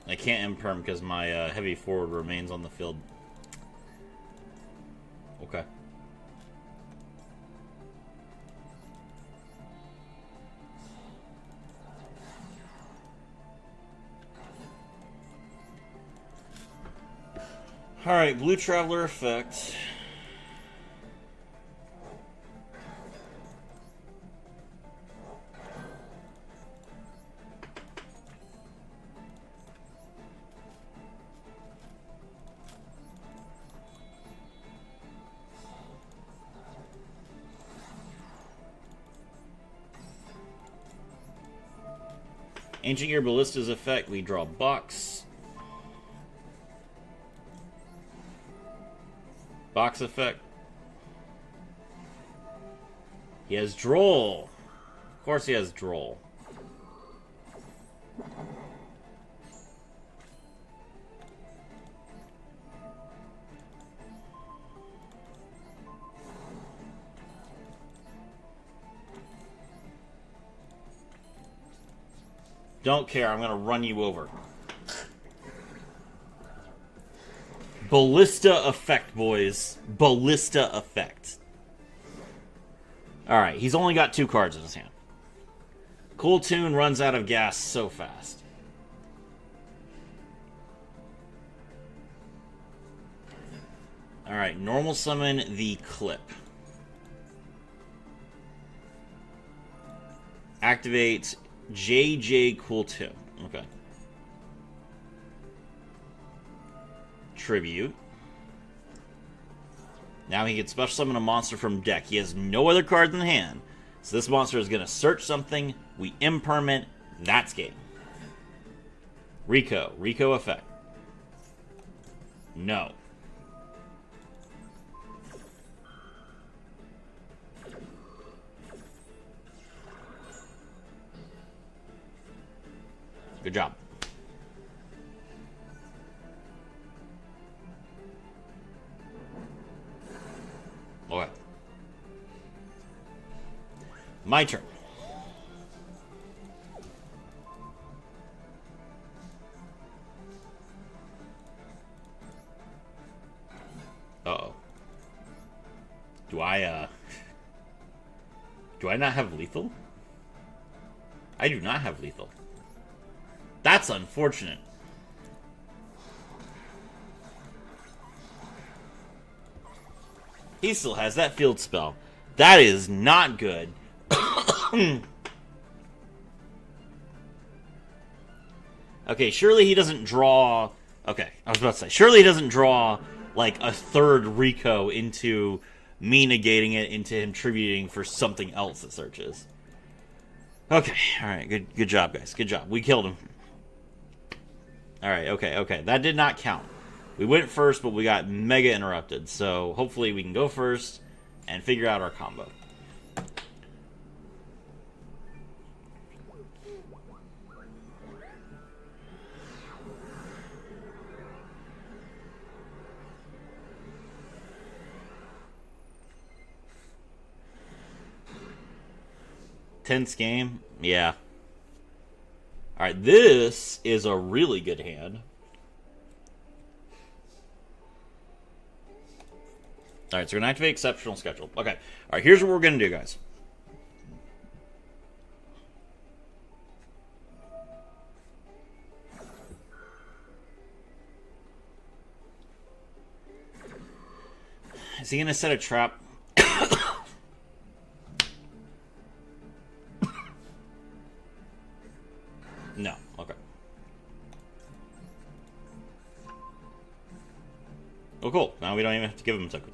Speaker 1: I can't imperm because my heavy forward remains on the field. Okay. Alright, Blue Traveler effect. Ancient Gear Ballista's effect, we draw box. Box effect. He has Droll. Of course he has Droll. Don't care, I'm gonna run you over. Ballista effect, boys. Ballista effect. Alright, he's only got 2 cards in his hand. Cool Tune runs out of gas so fast. Alright, normal summon the Clip. Activate JJ Cool Tune. Okay. Tribute. Now he can special summon a monster from deck. He has no other cards in hand. So this monster is going to search something. We impermanent. That's game. Rico. Rico effect. No. Good job. Okay. My turn. Uh-oh. Do I not have lethal? I do not have lethal. That's unfortunate. He still has that field spell. That is not good. Okay, surely he doesn't draw... Okay, I was about to say, surely he doesn't draw, like, a third Rico into me negating it, into him tributing for something else that searches. Okay, alright, good job, guys. Good job. We killed him. Alright, okay. That did not count. We went first, but we got mega interrupted, so hopefully we can go first. and figure out our combo. Tense game? Yeah. Alright, this is a really good hand. Alright, so we're going to activate Exceptional Schedule. Okay. Alright, here's what we're going to do, guys. Is he going to set a trap? No. Okay. Oh, cool. Now we don't even have to give him a token.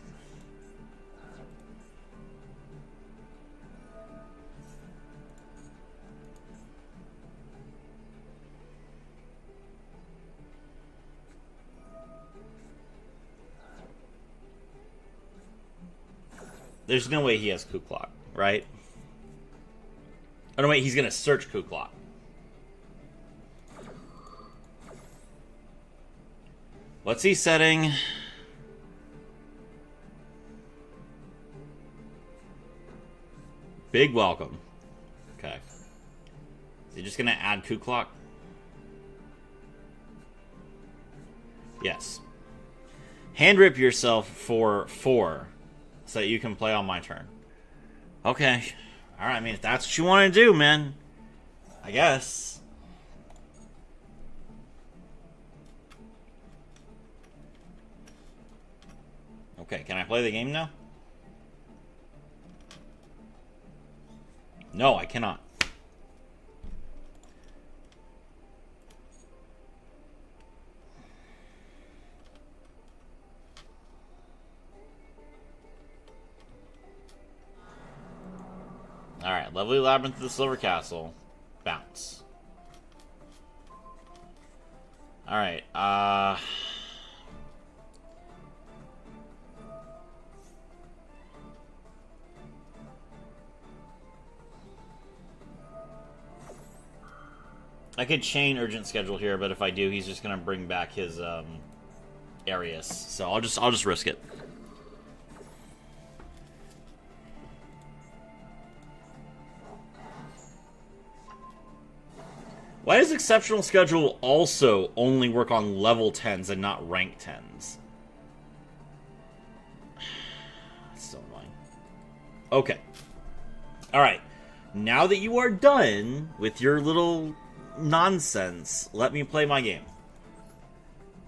Speaker 1: There's no way he has Kuklok, right? Oh, no, wait, he's going to search Kuklok. What's he setting? Big welcome. Okay. Is he just going to add Kuklok? Yes. Hand rip yourself for 4 so that you can play on my turn. Okay. Alright, I mean, if that's what you want to do, man. I guess. Okay, can I play the game now? No, I cannot. Alright, Lovely Labyrinth of the Silver Castle. Bounce. Alright, I could chain Urgent Schedule here, but if I do, he's just gonna bring back his Arius. So I'll just risk it. Why does Exceptional Schedule also only work on level 10s and not rank 10s? That's so annoying. Okay. Alright. Now that you are done with your little nonsense, let me play my game.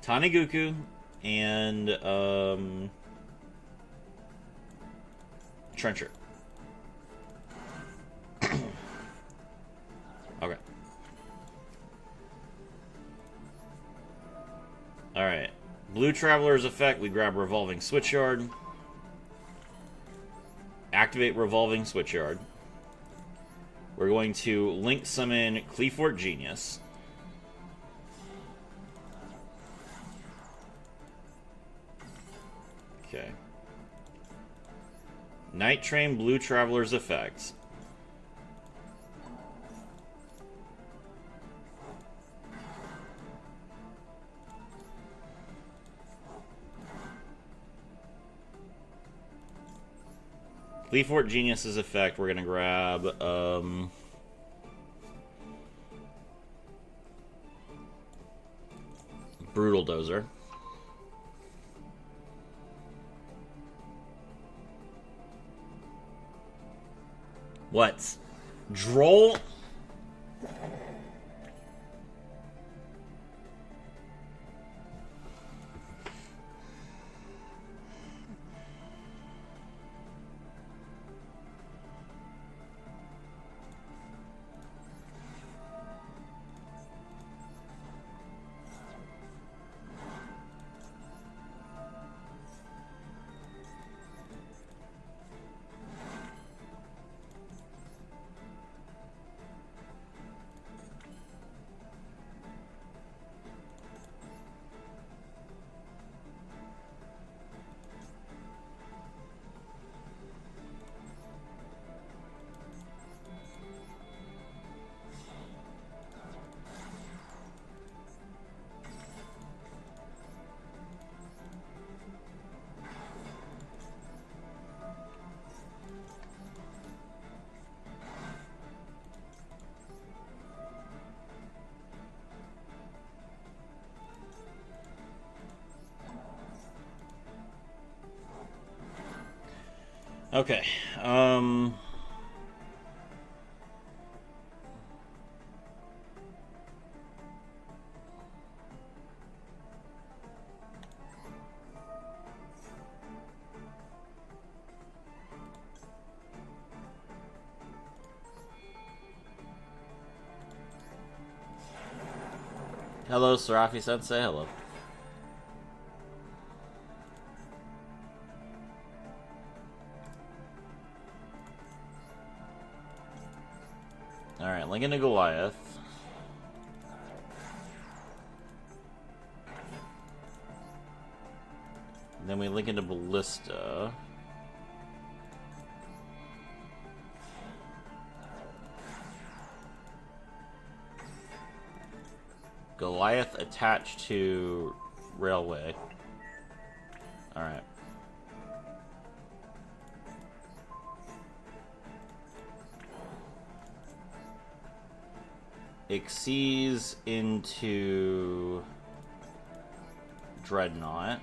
Speaker 1: Taniguku and Trencher. Okay. Alright. Blue Traveler's effect, we grab Revolving Switchyard. Activate Revolving Switchyard. We're going to Link Summon Cleafort Genius. Okay. Night Train Blue Traveler's effect. Cleafort Genius's effect, we're gonna grab Brutal Dozer. What? Droll? Okay. Hello, Sarafi Sensei. Hello. Alright, Lincoln to Goliath. And then we link into Ballista. Goliath attached to Railway. Alright. Xyz into Dreadnought.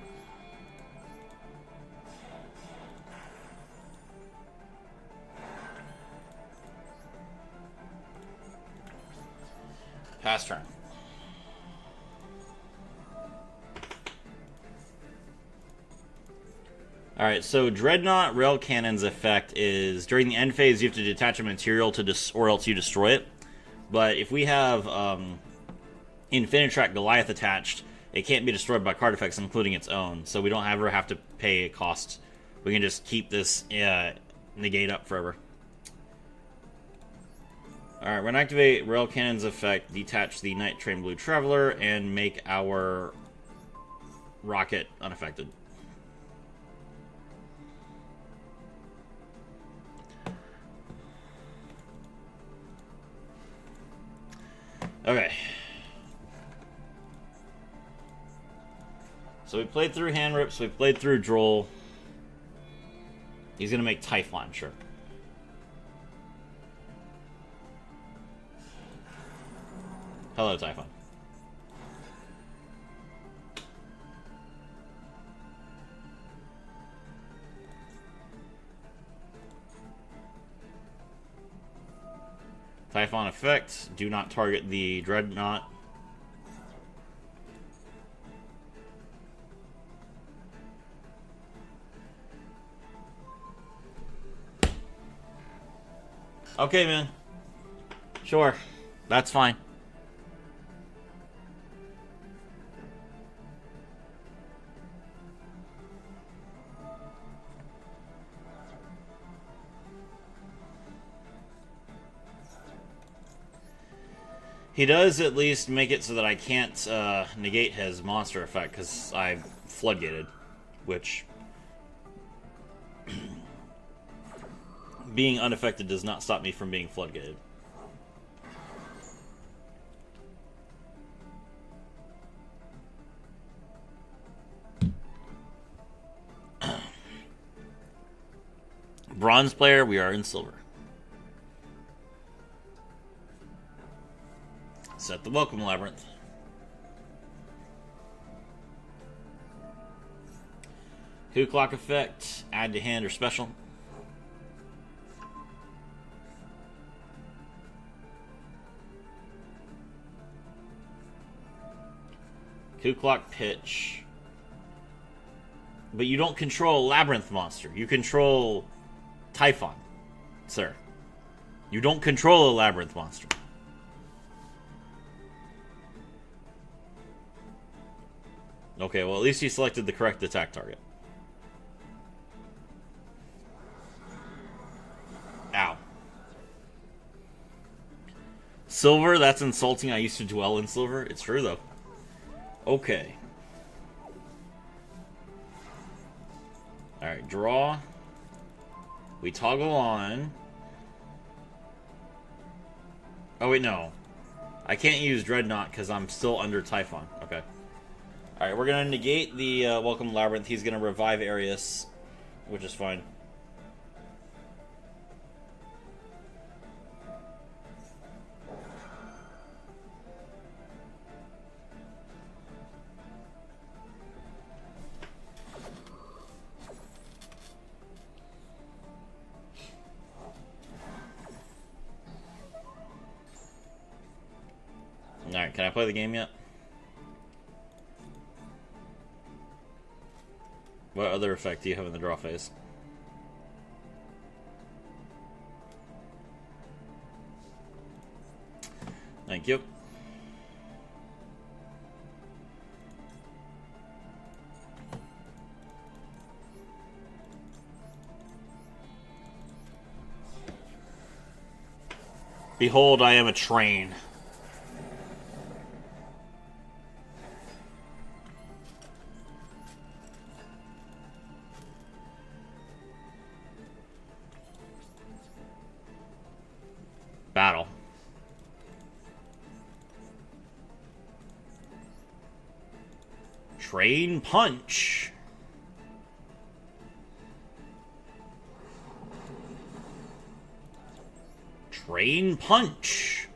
Speaker 1: Pass turn. Alright, so Dreadnought Rail Cannon's effect is during the end phase you have to detach a material to or else you destroy it. But if we have Infinitrack Goliath attached, it can't be destroyed by card effects, including its own. So we don't ever have to pay a cost. We can just keep this negate up forever. Alright, we're going to activate Rail Cannon's effect, detach the Night Train Blue Traveler, and make our rocket unaffected. Okay. So we played through Hand Rips, we played through Droll. He's gonna make Typhon, sure. Hello, Typhon. Typhon effect. Do not target the Dreadnought. Okay, man. Sure. That's fine. He does at least make it so that I can't negate his monster effect because I floodgated, which being unaffected does not stop me from being floodgated. Bronze player, we are in silver. Set the Welcome Labyrinth. Coup Clock effect, add to hand or special. Coup Clock pitch. But you don't control a Labyrinth monster. You control Typhon, sir. You don't control a Labyrinth monster. Okay, well, at least you selected the correct attack target. Ow. Silver? That's insulting. I used to dwell in silver. It's true, though. Okay. Alright, draw. We toggle on. Oh, wait, no. I can't use Dreadnought because I'm still under Typhon. Okay. Alright, we're going to negate the Welcome Labyrinth. He's going to revive Arius, which is fine. Alright, can I play the game yet? What other effect do you have in the draw phase? Thank you. Behold, I am a train. Battle. Train punch. Train punch.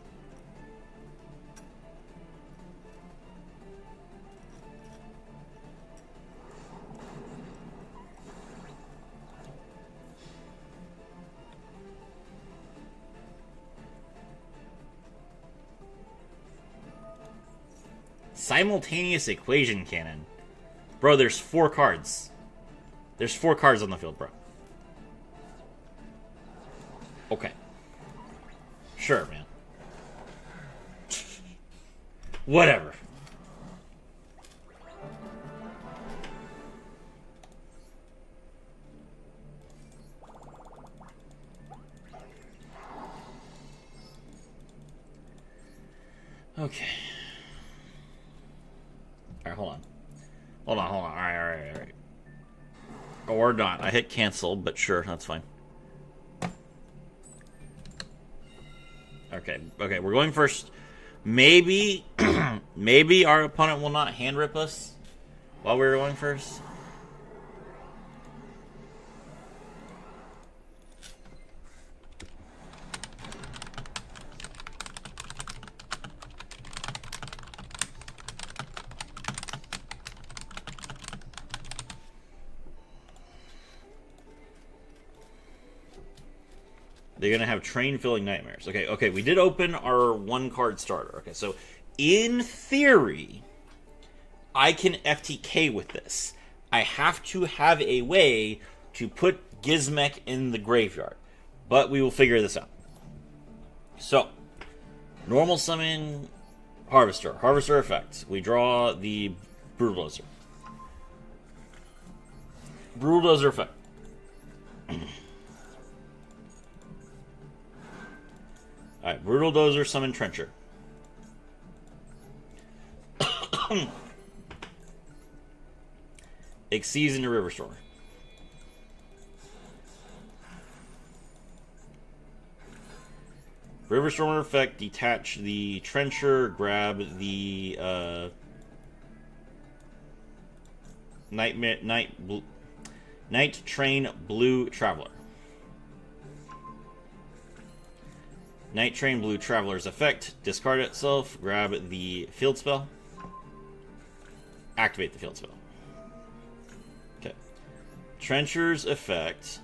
Speaker 1: Simultaneous equation cannon. Bro, there's 4 cards. There's 4 cards on the field, bro. Okay. Sure, man. Whatever. Okay. Alright, hold on. Hold on. Alright. Or not. I hit cancel, but sure, that's fine. Okay, we're going first. Maybe, maybe our opponent will not hand rip us while we're going first. They're going to have train-filling nightmares. Okay, we did open our 1-card starter. Okay, so in theory, I can FTK with this. I have to have a way to put Gizmek in the graveyard. But we will figure this out. So, normal summon Harvester. Harvester effect. We draw the Brutal Dozer. Brutal Dozer effect. Alright, Brutal Dozer, summon Trencher. Exceeds into River Stormer. River Stormer effect, detach the Trencher, grab the Night Train Blue Traveler. Night Train Blue Traveler's effect, discard itself, grab the field spell, activate the field spell. Okay. Trencher's effect,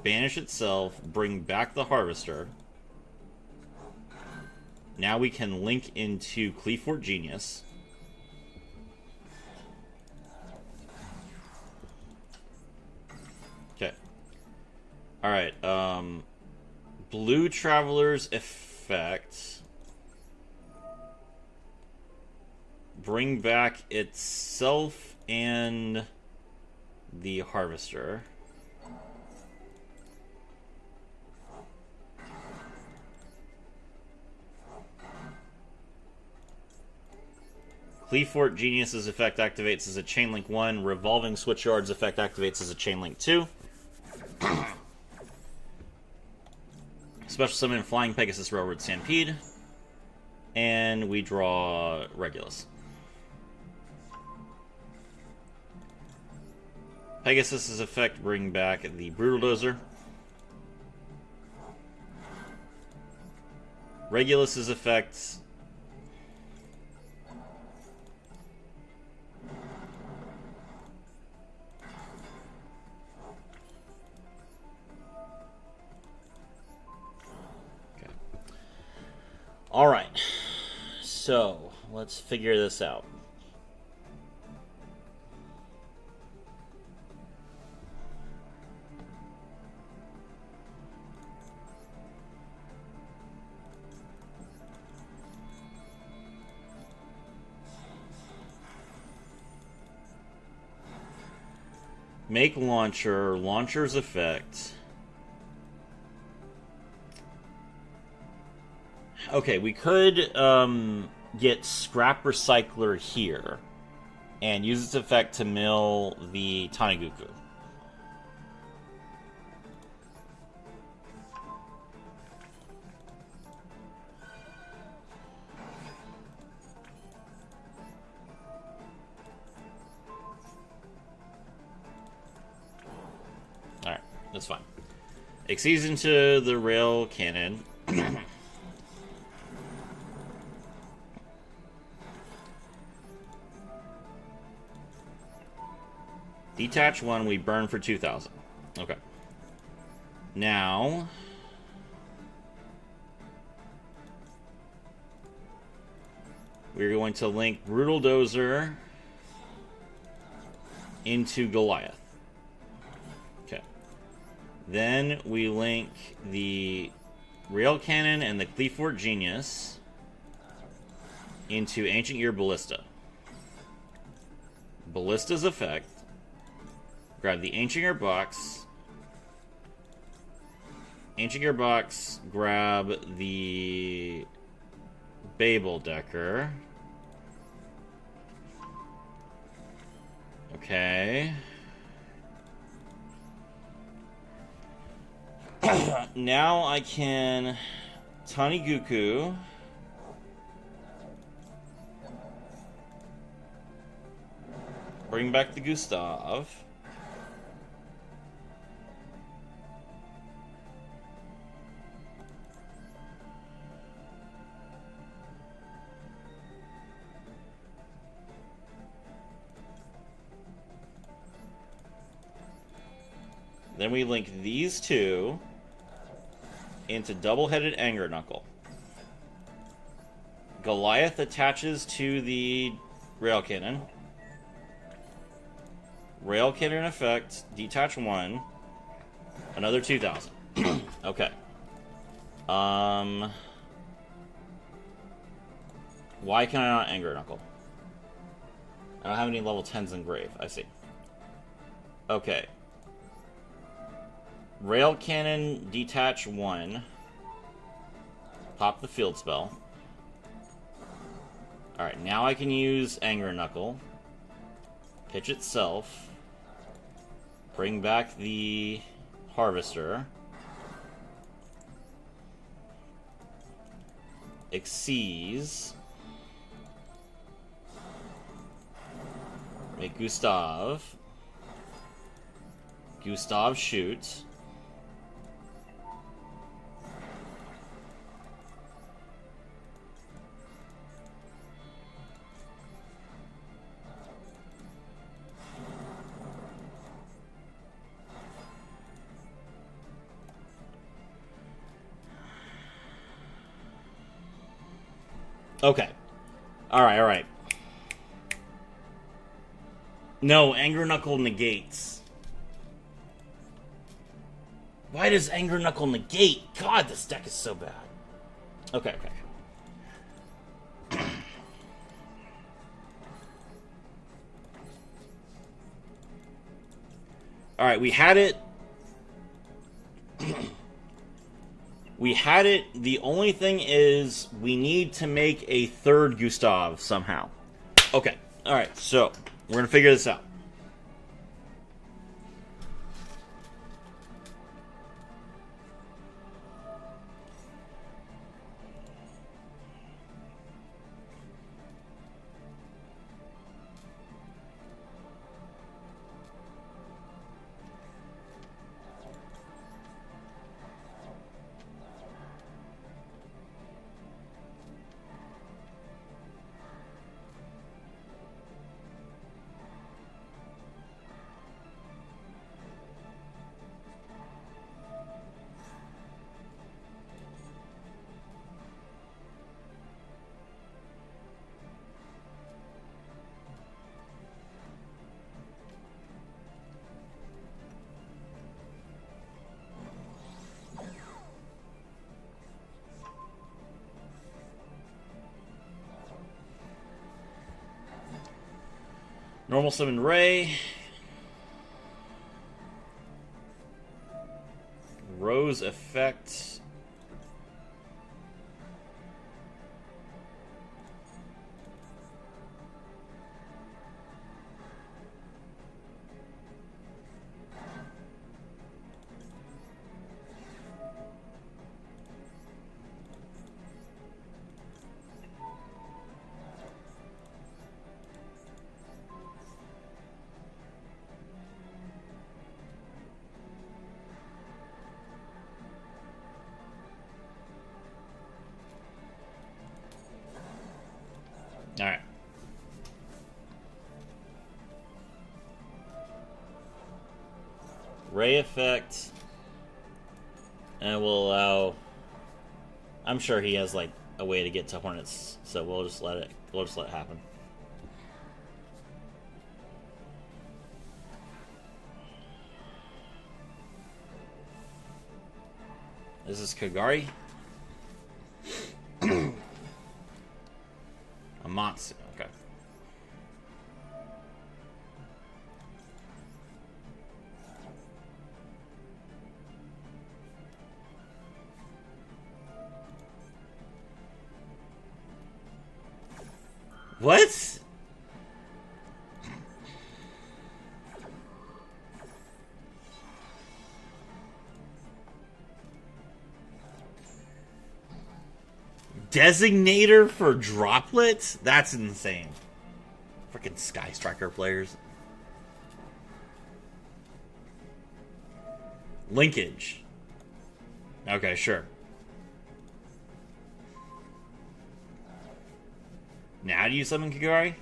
Speaker 1: banish itself, bring back the Harvester. Now we can link into Cleafort Genius. Okay. Alright, Blue Traveler's effect. Bring back itself and the Harvester. Cleafort Genius's effect activates as a Chainlink 1. Revolving Switchyard's effect activates as a Chainlink 2. Special summon Flying Pegasus Railroad Stampede. And we draw Regulus. Pegasus's effect bring back the Brutal Dozer. Regulus's effect All right. So, let's figure this out. Make launcher, launcher's effect. Okay, we could get scrap recycler here and use its effect to mill the Taniguku. Alright, that's fine. Exceeds into the rail cannon. Detach one, we burn for 2,000. Okay. Now, we're going to link Brutal Dozer into Goliath. Okay. Then we link the Rail Cannon and the Cleafort Genius into Ancient Gear Ballista. Ballista's effect. Grab the Ancient Gear box. Ancient Gear box, grab the Babel Decker. Okay. Now I can Taniguku. Bring back the Gustav. Then we link these two into double-headed Anger Knuckle. Goliath attaches to the Rail Cannon. Rail Cannon effect, detach one. Another 2,000. Okay. Why can I not Anger Knuckle? I don't have any level 10s in Grave. I see. Okay. Rail Cannon, detach one. Pop the field spell. Alright, now I can use Anger Knuckle. Pitch itself. Bring back the Harvester. Exceeds. Make Gustav. Gustav shoot. Okay. Alright, alright. No, Anger Knuckle negates. Why does Anger Knuckle negate? God, this deck is so bad. Okay, okay. Alright, we had it. We had it. The only thing is we need to make a third Gustav somehow. Okay. Alright, so we're going to figure this out. Normal summon Ray. Rose effect. Alright. Ray effect. And we'll allow... I'm sure he has, like, a way to get to Hornets, so we'll just let it happen. This is Kagari. Amatsu, okay. What? Designator for droplets? That's insane. Freaking Sky Striker players. Linkage. Okay, sure. Now do you summon Kagari?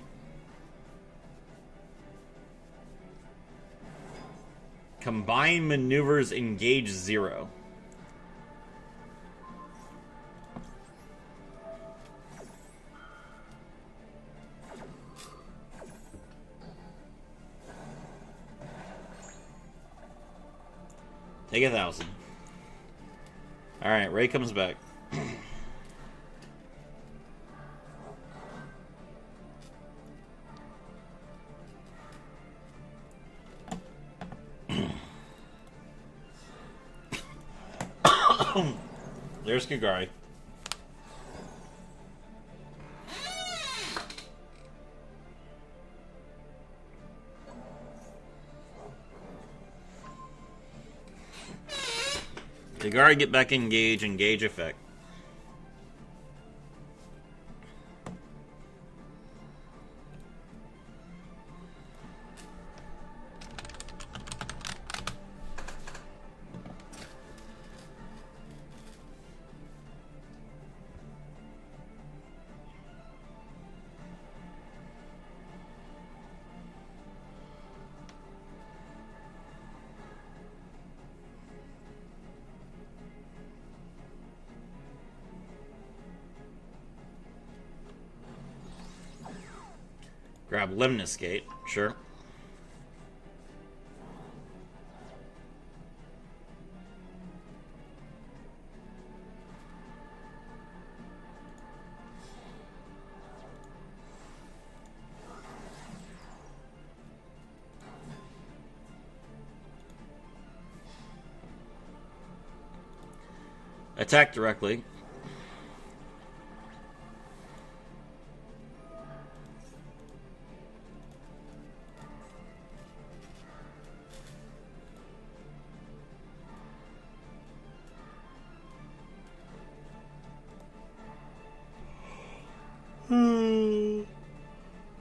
Speaker 1: Combine maneuvers engage 0. Take 1,000. Alright, Ray comes back. There's Kagari. Kagari, get back engage effect. Grab Lemnis Gate, sure. Attack directly.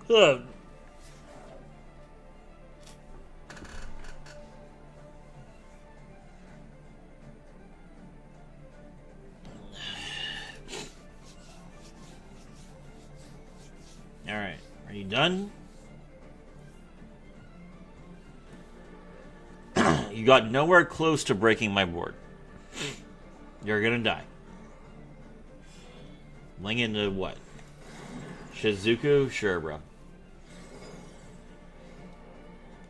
Speaker 1: Good. Alright, are you done? You got nowhere close to breaking my board. You're gonna die. Ling into what? Shizuku? Sure, bro.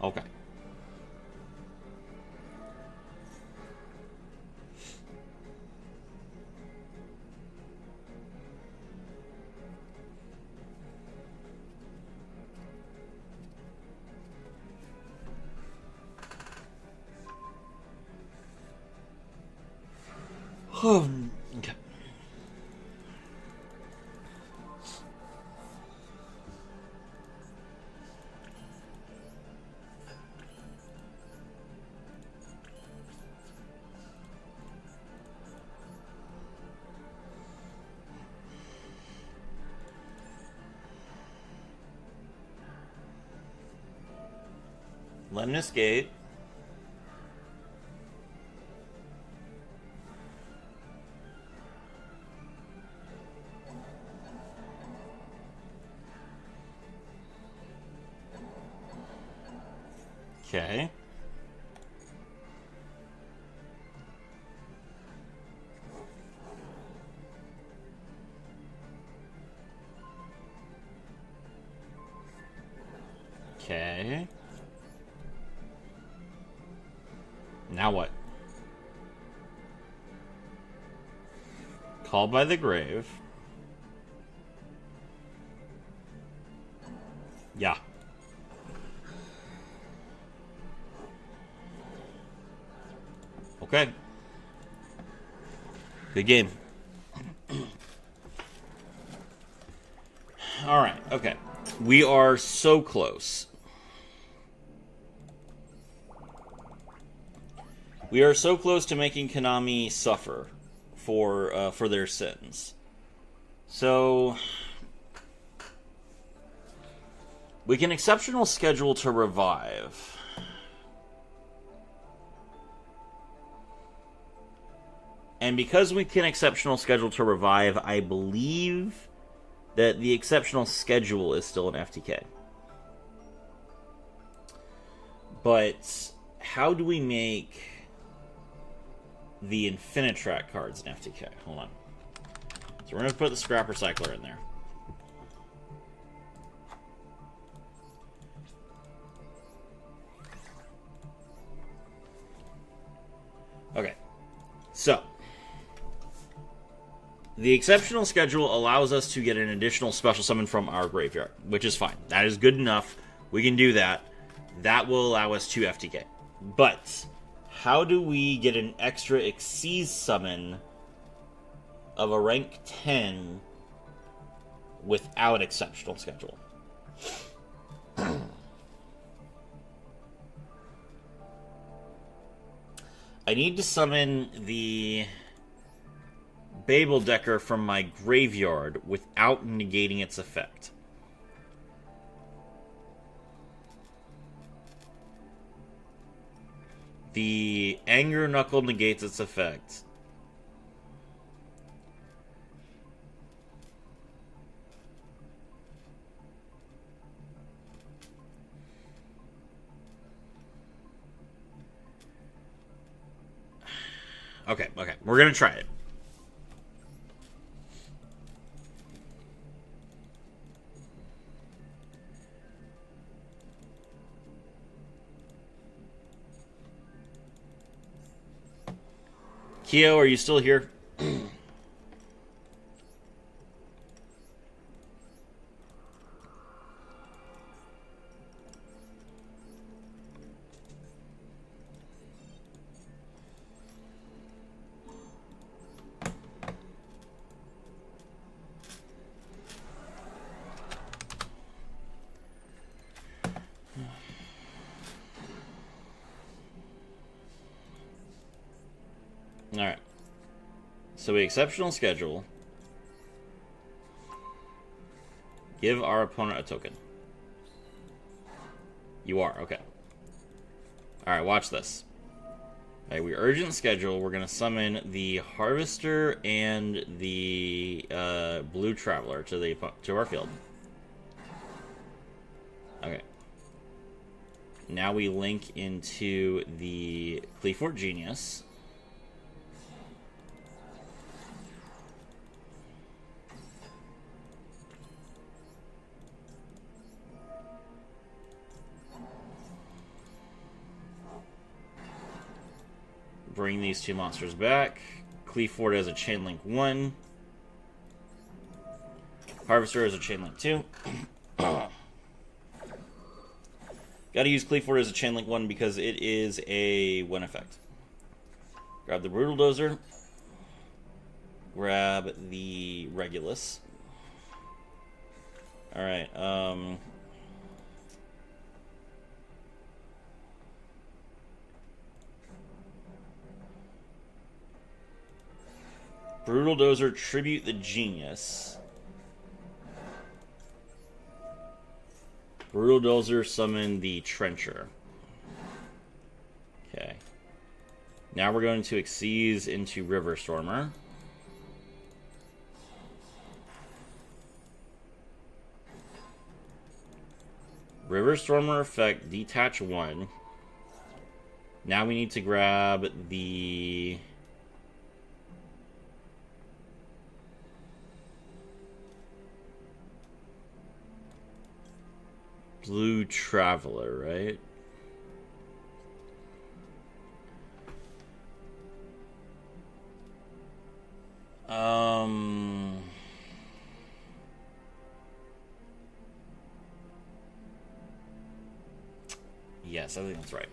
Speaker 1: Okay. Okay. Lemnis Gate. Okay. Okay. Now what? Called by the Grave. Yeah. Okay. Good game. Alright, okay. We are so close. We are so close to making Konami suffer for their sins. So we can exceptional schedule to revive. And because we can exceptional schedule to revive, I believe that the exceptional schedule is still an FTK. But how do we make the Infinitrack cards in FTK? Hold on. So we're going to put the Scrap Recycler in there. Okay. So the exceptional schedule allows us to get an additional special summon from our graveyard, which is fine. That is good enough. We can do that. That will allow us 2 FTK. But how do we get an extra Xyz summon of a rank 10 without exceptional schedule? I need to summon the Babeldecker from my graveyard without negating its effect. The Anger Knuckle negates its effect. Okay, we're gonna try it. Kyo, are you still here? Alright. So we exceptional schedule. Give our opponent a token. You are, okay. Alright, watch this. Alright, we urgent schedule. We're going to summon the Harvester and the Blue Traveler to our field. Okay. Now we link into the Cleafort Genius. Bring these 2 monsters back. Cleafort as a Chain Link 1. Harvester as a Chain Link 2. Gotta use Cleafort as a Chain Link 1 because it is a 1 effect. Grab the Brutal Dozer. grab the Regulus. Alright, Brutal Dozer, Tribute the Genius. Brutal Dozer, summon the Trencher. Okay. Now we're going to Xyz into River Stormer. River Stormer effect, detach 1. Now we need to grab the... Blue Traveler, right? Yes, I think that's right.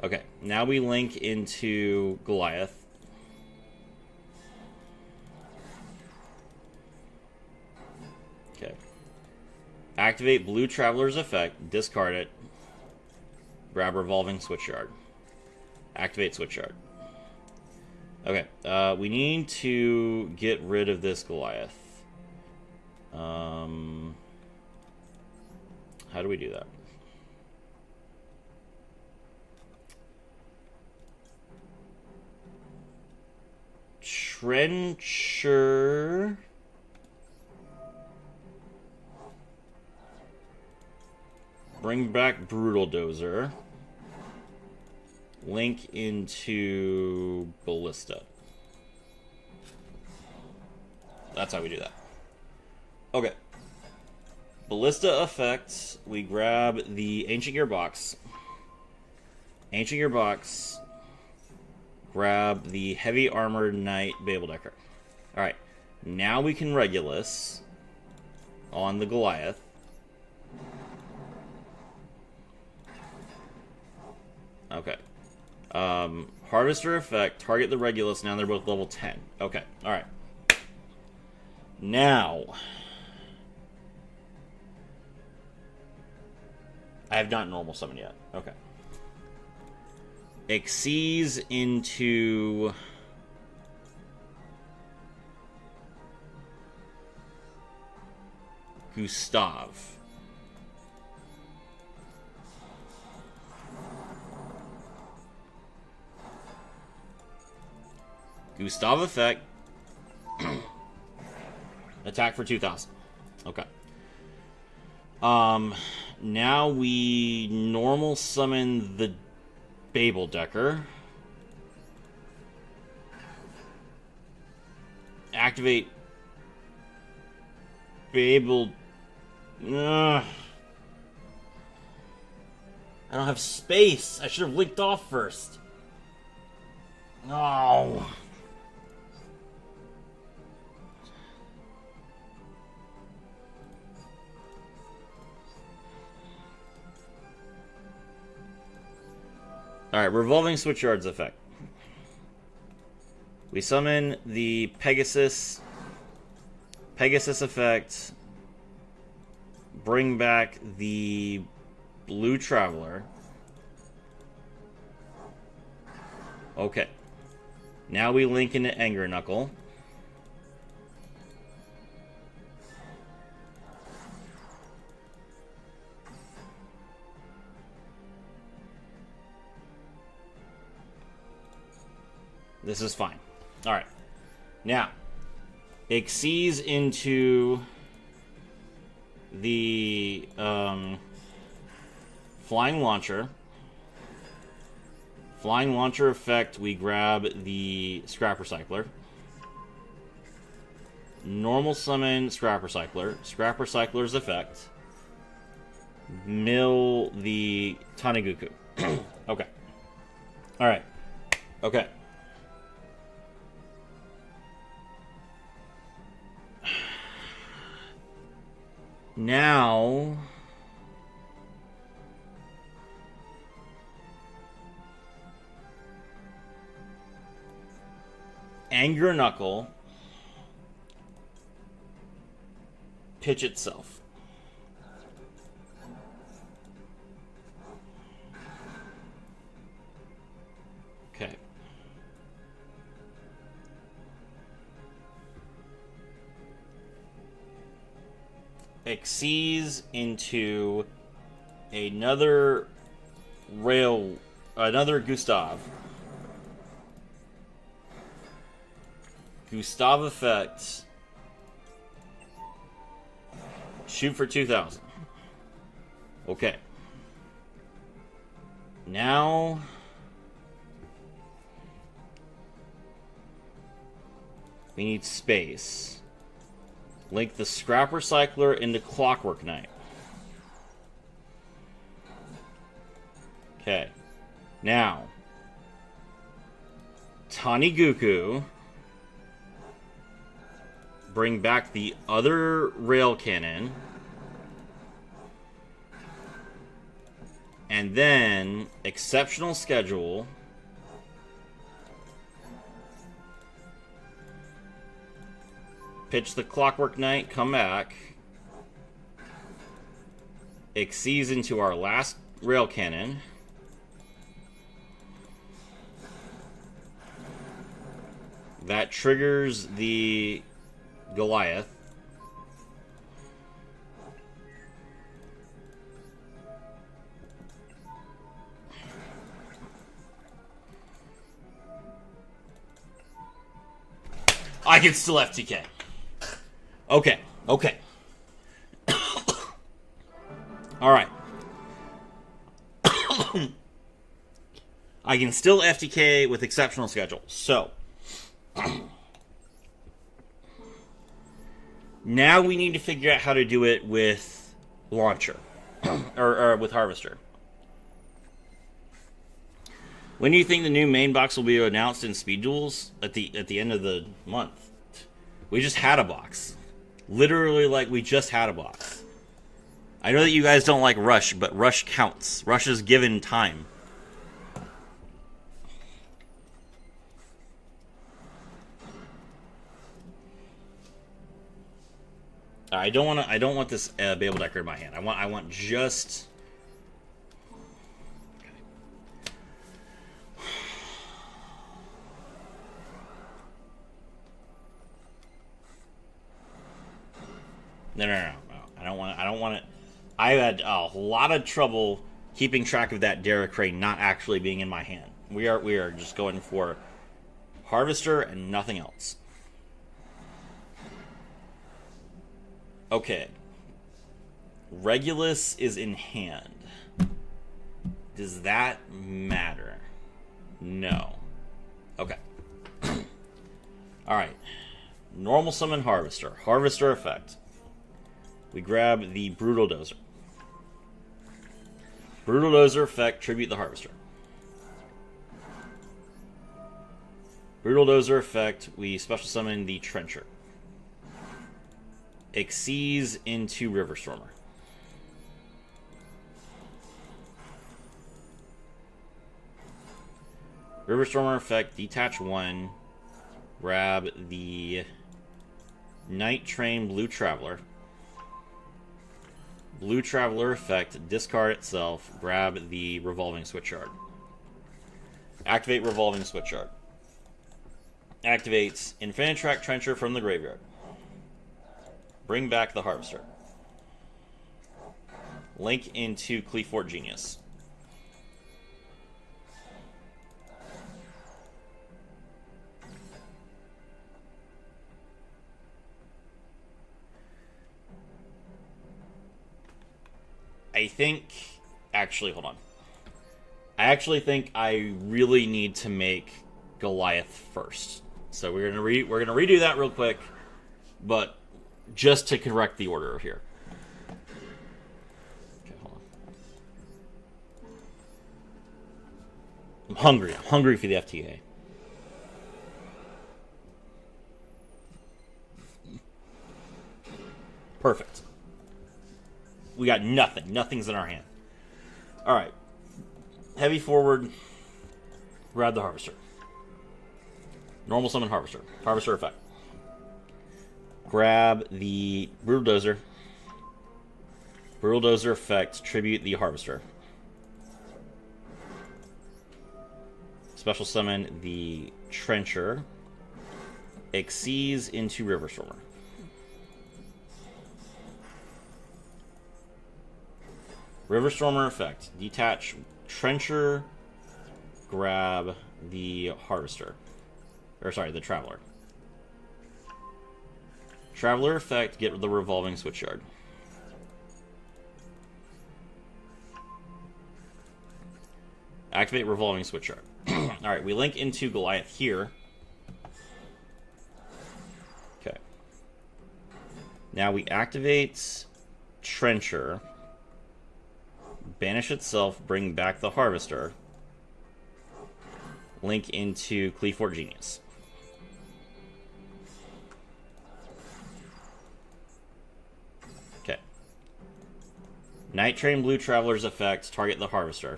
Speaker 1: Okay, now we link into Goliath. Okay. Activate Blue Traveler's effect, discard it, grab Revolving Switchyard. Activate Switchyard. Okay, we need to get rid of this Goliath. How do we do that? Trencher. Bring back Brutal Dozer. Link into Ballista. That's how we do that. Okay. Ballista effects. We grab the Ancient Gearbox. Ancient Gearbox. Grab the Heavy Armored Knight Babeldecker. Alright. Now we can Regulus on the Goliath. Okay. Harvester effect. Target the Regulus. Now they're both level 10. Okay. Alright. Now... I have not normal summon yet. Okay. Xyz into... Gustav. Gustav effect. Attack for 2,000. Okay. Now we normal summon the Babeldecker. Activate Babel... I don't have space. I should have linked off first. No. Alright, Revolving Switchyard's effect. We summon the Pegasus. Pegasus effect. Bring back the Blue Traveler. Okay. Now we link into Anger Knuckle. This is fine. Alright. Now, Xyz into the Flying Launcher. Flying Launcher effect, we grab the Scrap Recycler. Normal summon Scrap Recycler. Scrap Recycler's effect. Mill the Taniguku. Okay. Alright. Okay. Now... Anger Knuckle. Pitch itself. Okay. Xyz into another Gustav. Gustav effect. Shoot for 2,000. Okay. Now we need space. Link the Scrap Recycler into Clockwork Knight. Okay. Now, Taniguku. Bring back the other rail cannon. And then, Exceptional Schedule. Pitch the Clockwork Knight, come back. Xyz into our last rail cannon. That triggers the Goliath. I can still FTK. Okay, okay. Alright. I can still FTK with Exceptional Schedule. So, now we need to figure out how to do it with Launcher. or with Harvester. When do you think the new main box will be announced in Speed Duels? At the end of the month. We just had a box. Literally, like, we just had a box. I know that you guys don't like Rush, but Rush counts. Rush is given time. I don't want this Babel Decker in my hand. I want just. No. I don't want it. I had a lot of trouble keeping track of that Derek Crane not actually being in my hand. We are just going for Harvester and nothing else. Okay. Regulus is in hand. Does that matter? No. Okay. Alright. Normal summon Harvester. Harvester effect. We grab the Brutal Dozer. Brutal Dozer effect, tribute the Harvester. Brutal Dozer effect, we special summon the Trencher. Xyz into Riverstormer. Riverstormer effect, detach one. Grab the Night Train Blue Traveler. Blue Traveler effect, discard itself, grab the Revolving Switchyard. Activate Revolving Switchyard. Activates Infinitrack Trencher from the graveyard. Bring back the Harvester. Link into Cleafort Genius. I think, actually, hold on. I actually think I really need to make Goliath first. So we're gonna redo that real quick, but just to correct the order here. Okay, hold on. I'm hungry. I'm hungry for the FTA. Perfect. We got nothing. Nothing's in our hand. Alright. Heavy forward. Grab the Harvester. Normal summon Harvester. Harvester effect. Grab the Brutal Dozer. Brutal Dozer effect, tribute the Harvester. Special summon the Trencher. Xyz into River Stormer. River Stormer effect. Detach Trencher. Grab the Harvester. Or sorry, the Traveler. Traveler effect, get the Revolving Switchyard. Activate Revolving Switchyard. Alright, we link into Goliath here. Okay. Now we activate Trencher. Banish itself, bring back the Harvester. Link into Cleafort Genius. Okay. Night Train Blue Traveler's effect, target the Harvester.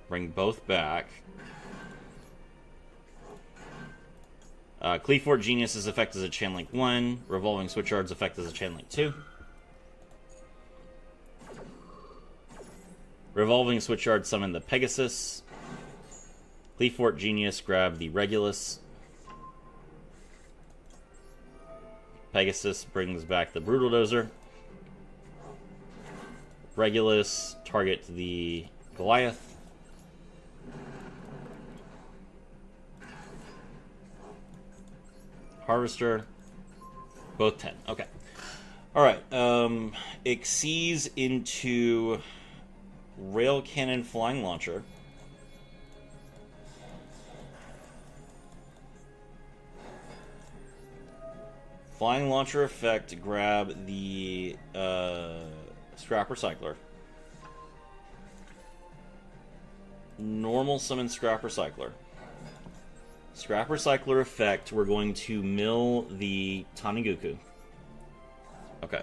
Speaker 1: Bring both back. Cleafort Genius's effect is a Chain Link 1. Revolving Switchyard's effect is a Chain Link 2. Revolving Switchyard summon the Pegasus. Cleafort Genius grab the Regulus. Pegasus brings back the Brutal Dozer. Regulus target the Goliath. Harvester. Both 10. Okay. Alright. Xyz into Rail Cannon Flying Launcher. Flying Launcher effect, grab the Scrap Recycler. Normal summon Scrap Recycler. Scrap Recycler effect, we're going to mill the Taniguku. Okay.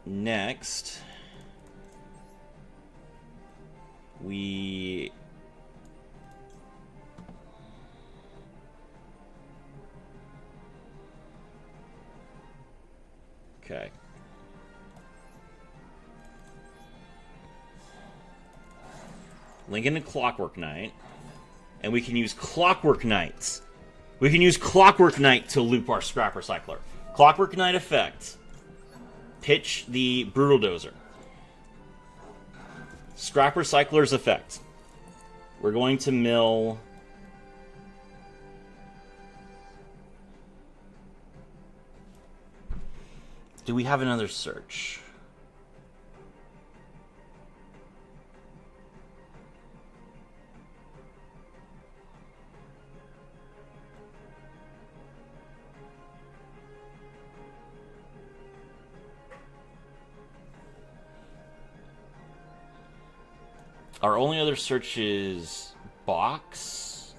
Speaker 1: Next, we... Okay. Link into Clockwork Knight. And we can use Clockwork Knights. We can use Clockwork Knight to loop our Scrap Recycler. Clockwork Knight effect. Pitch the Brutal Dozer. Scrap Recycler's effect. We're going to mill... Do we have another search? Our only other search is box.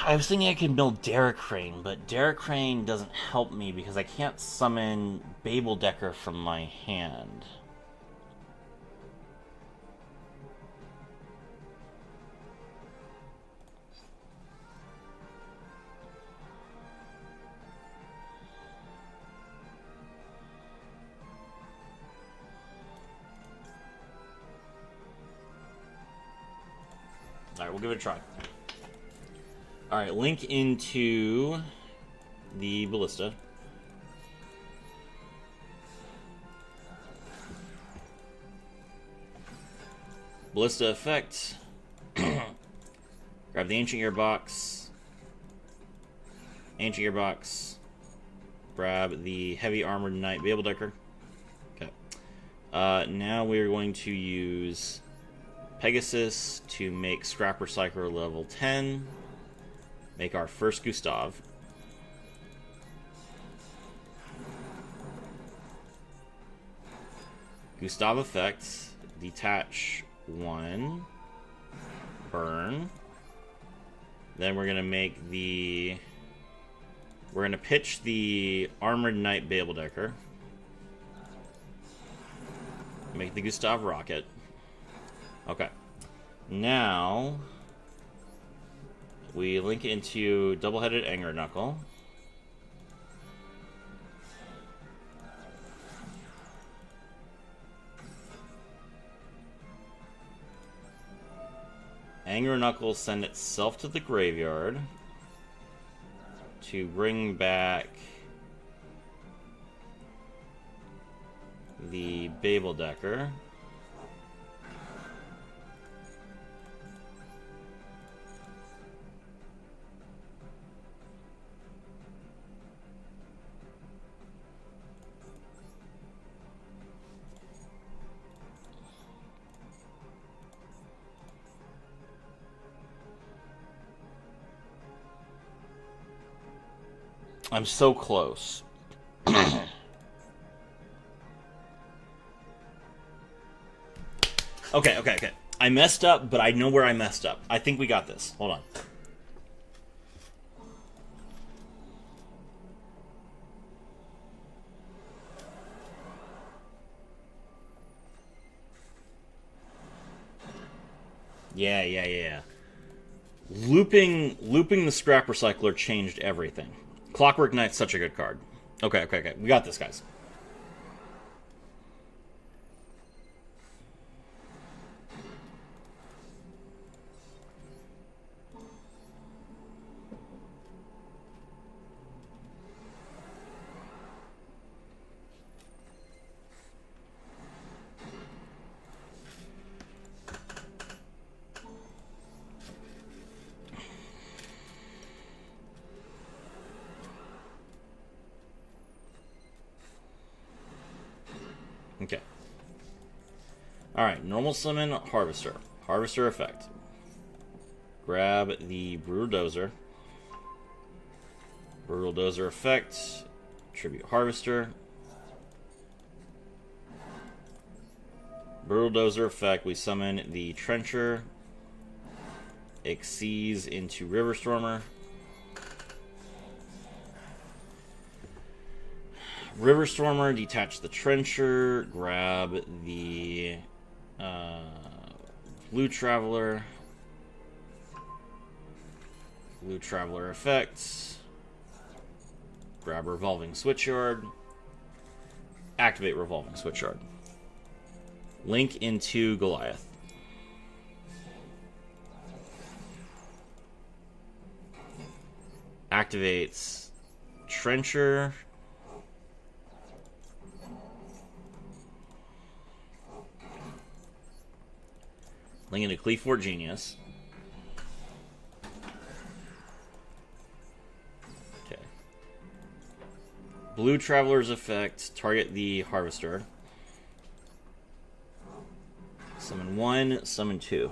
Speaker 1: I was thinking I could build Derek Crane, but Derek Crane doesn't help me because I can't summon Babel Decker from my hand. Alright, we'll give it a try. Alright, link into the Ballista. Ballista effect. Grab the Ancient Gearbox. Ancient Gearbox. Grab the Heavy Armored Knight Babel Decker. Okay. Now we're going to use Pegasus to make Scrap Recycler level 10. Make our first Gustav. Gustav effect. Detach 1. Burn. Then we're going to make the We're going to pitch the Armored Knight Babeldecker. Make the Gustav rocket. Okay. Now, we link into Double-Headed Anger Knuckle. Anger Knuckle send itself to the graveyard to bring back the Babeldecker. I'm so close. Okay. I messed up, but I know where I messed up. I think we got this. Hold on. Yeah. Looping the Scrap Recycler changed everything. Clockwork Knight's such a good card. Okay. We got this, guys. Okay. Alright, normal summon Harvester. Harvester effect. Grab the Brutal Dozer. Brutal Dozer effect. Tribute Harvester. Brutal Dozer effect, we summon the Trencher. Exceeds into Riverstormer. Riverstormer, detach the Trencher, grab the Blue Traveler. Blue Traveler effects. Grab Revolving Switchyard. Activate Revolving Switchyard. Link into Goliath. Activates Trencher. Link into Cleefort Genius. Okay. Blue Traveler's effect. Target the Harvester. Summon 1, summon 2.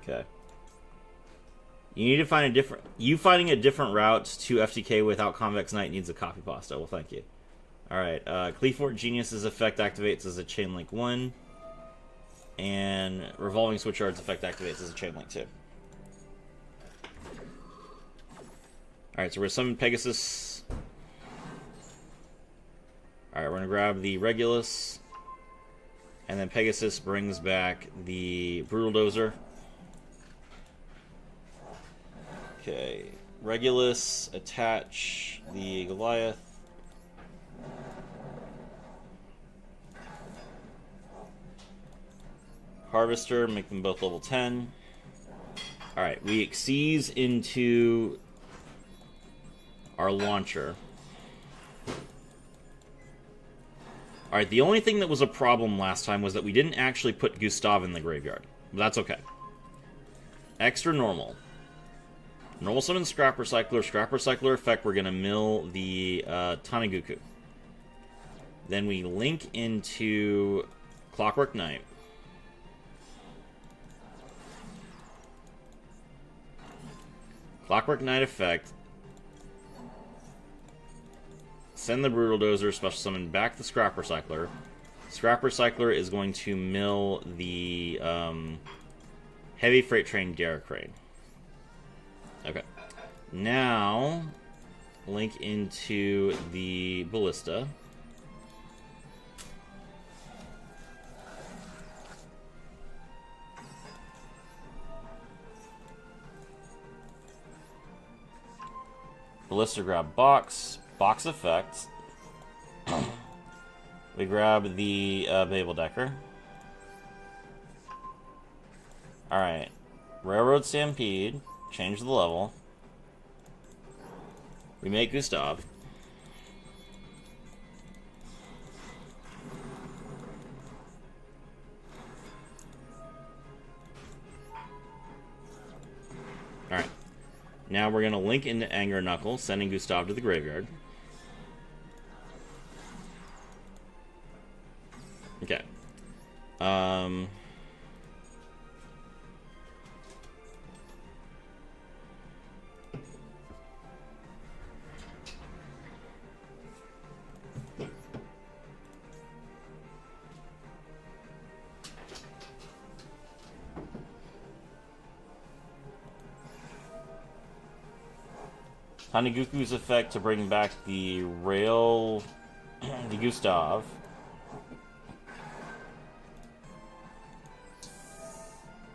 Speaker 1: Okay. You need to find a different... You finding a different route to FTK without Convex Knight needs a copy pasta. Well, thank you. Alright, Cleefort Genius's effect activates as a Chain Link 1. And Revolving Switchyard's effect activates as a Chain Link 2. Alright, so we're going to summon Pegasus. Alright, we're going to grab the Regulus. And then Pegasus brings back the Brutal Dozer. Okay, Regulus, attach the Goliath. Harvester, make them both level 10. Alright, we exceeds into our launcher. Alright, the only thing that was a problem last time was that we didn't actually put Gustav in the graveyard. But that's okay. Extra normal. Normal summon Scrap Recycler. Scrap Recycler effect, we're going to mill the Tanaguku. Then we link into Clockwork Knight. Clockwork Knight effect. Send the Brutal Dozer, special summon back the Scrap Recycler. Scrap Recycler is going to mill the Heavy Freight Train Garrett Crane. Okay. Now, link into the Ballista. Ballista grab box effect. We grab the Babel Decker. Alright. Railroad Stampede. Change the level. We make Gustav. Alright. Now we're going to link into Anger Knuckle, sending Gustav to the graveyard. Okay. Taniguku's effect to bring back the rail, the Gustav.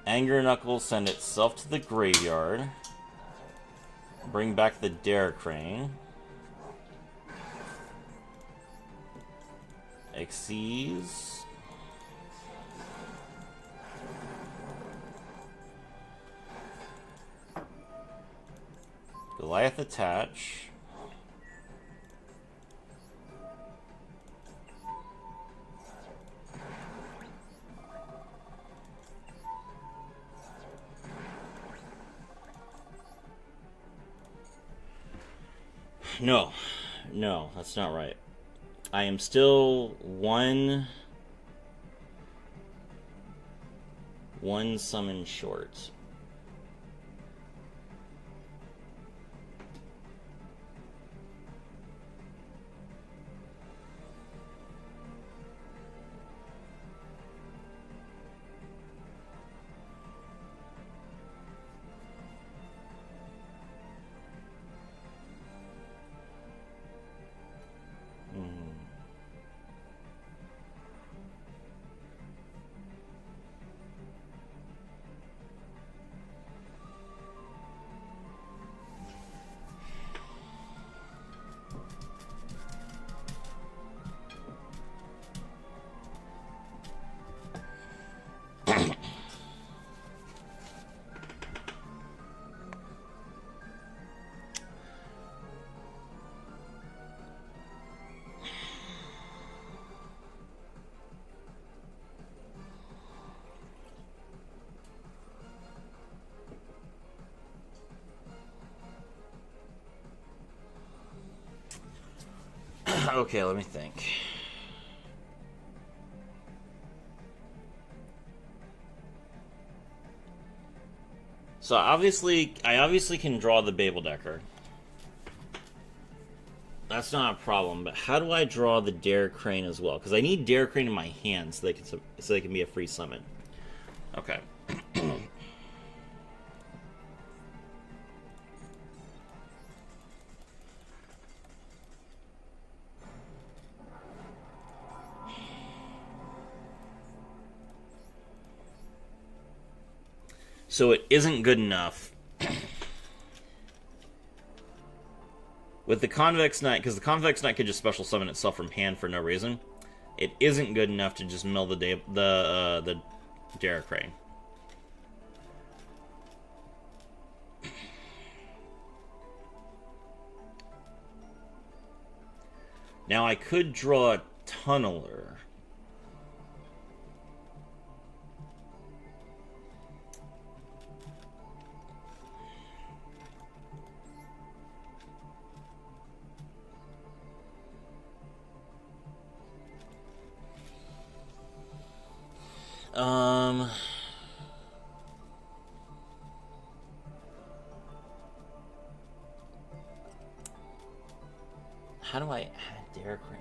Speaker 1: Anger Knuckle send itself to the graveyard. Bring back the Dare Crane. Xyz. Goliath attach. No, that's not right. I am still one summon short. Okay, let me think. So I obviously can draw the Babel Decker. That's not a problem, but how do I draw the Dare Crane as well? Because I need Dare Crane in my hand so they can be a free summon. Okay. So it isn't good enough with the Convex Knight, because the Convex Knight could just special summon itself from hand for no reason. It isn't good enough to just mill the Dare Crane. Now I could draw a Tunneler. How do I add Dare Crane?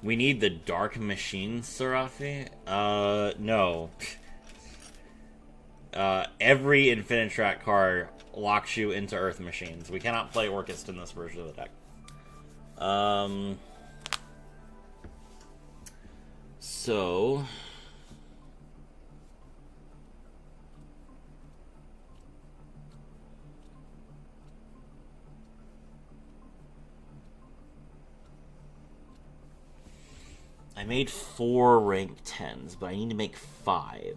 Speaker 1: We need the Dark Machine, Serafi? No. Every Infinitrack card locks you into Earth Machines. We cannot play Orcust in this version of the deck. So... I made 4 rank 10s, but I need to make 5.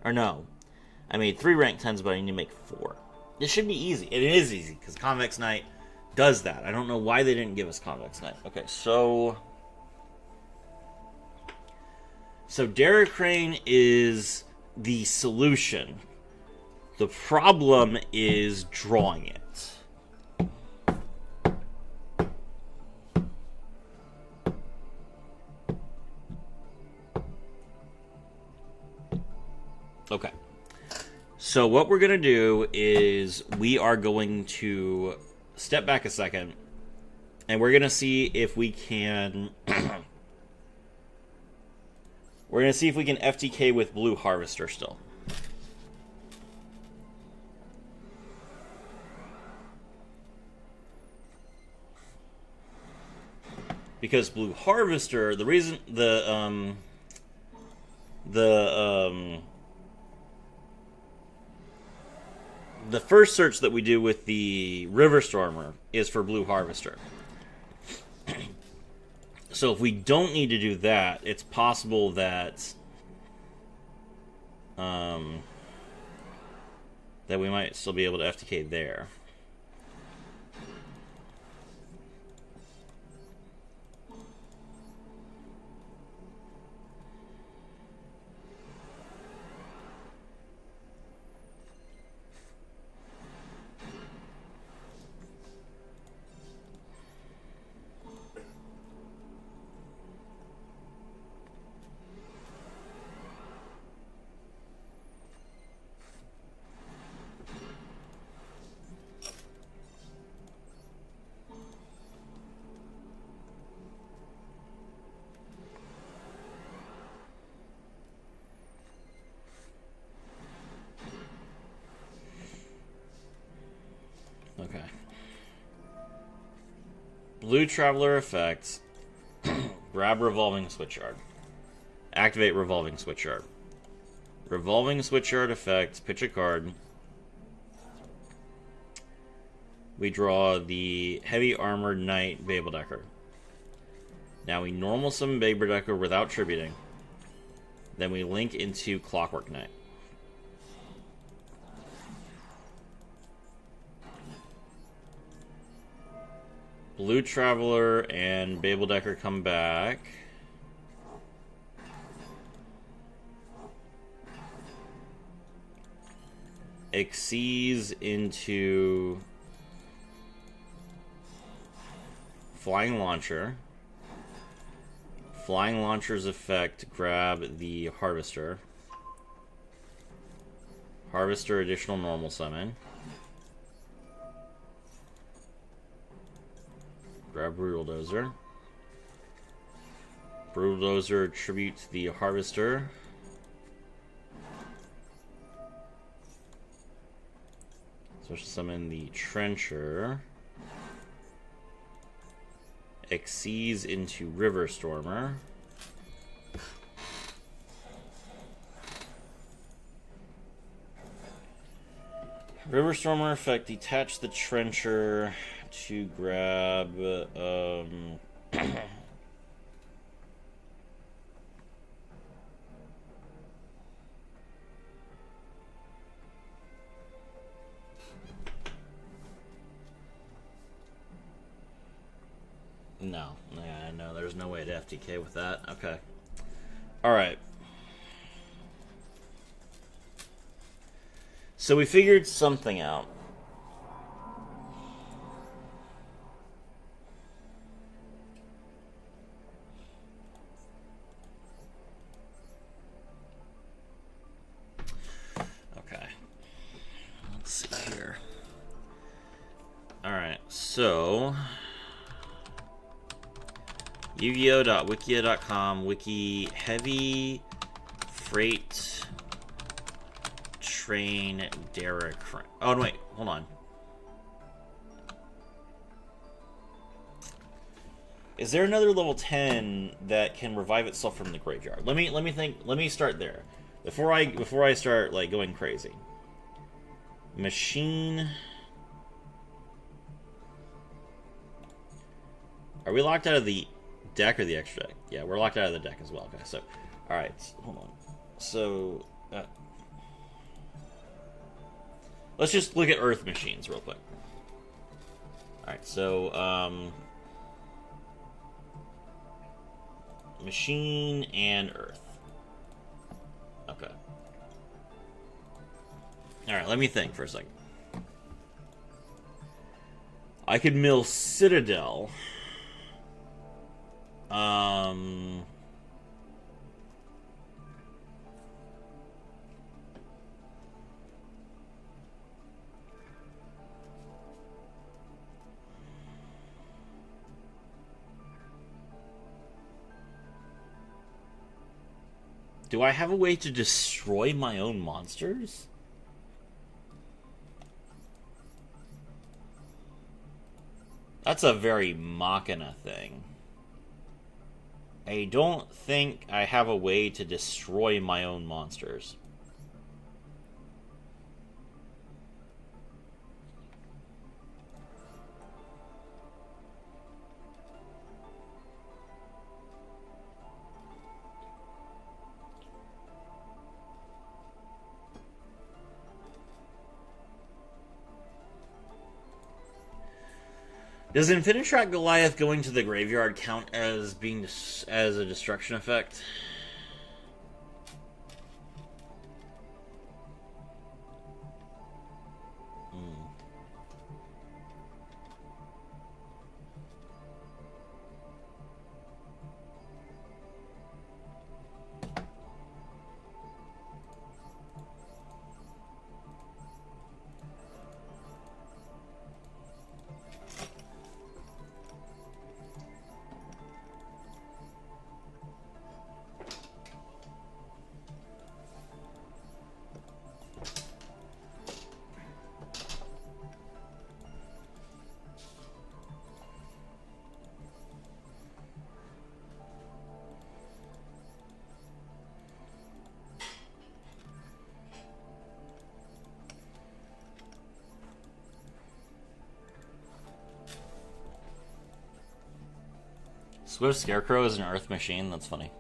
Speaker 1: Or no. I made 3 rank 10s, but I need to make 4. This should be easy. It is easy, because Convex Knight does that. I don't know why they didn't give us Convex Knight. Okay, so... So Derek Crane is the solution. The problem is drawing it. Okay. So what we're going to do is we are going to step back a second, and we're going to see if we can... we're going to see if we can FTK with Blue Harvester still. Because Blue Harvester, the reason... The first search that we do with the River Stormer is for Blue Harvester. So if we don't need to do that, it's possible that that we might still be able to FTK there. Okay. Blue Traveler effect. Grab Revolving Switchyard. Activate Revolving Switchyard. Revolving Switchyard effect. Pitch a card. We draw the Heavy Armored Knight Babeldecker. Now we normal summon Babeldecker without tributing. Then we link into Clockwork Knight. Blue Traveler and Babeldecker come back. Exceeds into Flying Launcher. Flying Launcher's effect, grab the Harvester. Harvester additional normal summon. Grab Brutal Dozer. Brutal Dozer tributes the Harvester. Special summon the Trencher. Exceeds into River Stormer. River Stormer effect, detach the Trencher to grab no. Yeah, no, there's no way to FTK with that. Okay. Alright. So we figured something out. Okay. Let's see here. Alright, so... Yu-Gi-Oh!Wikia.com, wiki heavy freight train Derek. Oh, no, wait, hold on. Is there another level 10 that can revive itself from the graveyard? Let me think. Let me start there before I start like going crazy. Machine. Are we locked out of the deck or the extra deck? Yeah, we're locked out of the deck as well. Okay, so all right, hold on. So let's just look at Earth machines real quick. All right, so machine and Earth. Okay. All right, let me think for a second. I could mill Citadel. Do I have a way to destroy my own monsters? That's a very Machina thing. I don't think I have a way to destroy my own monsters. Does Infinitrack Goliath going to the graveyard count as being as a destruction effect? Swift Scarecrow is an Earth machine? That's funny.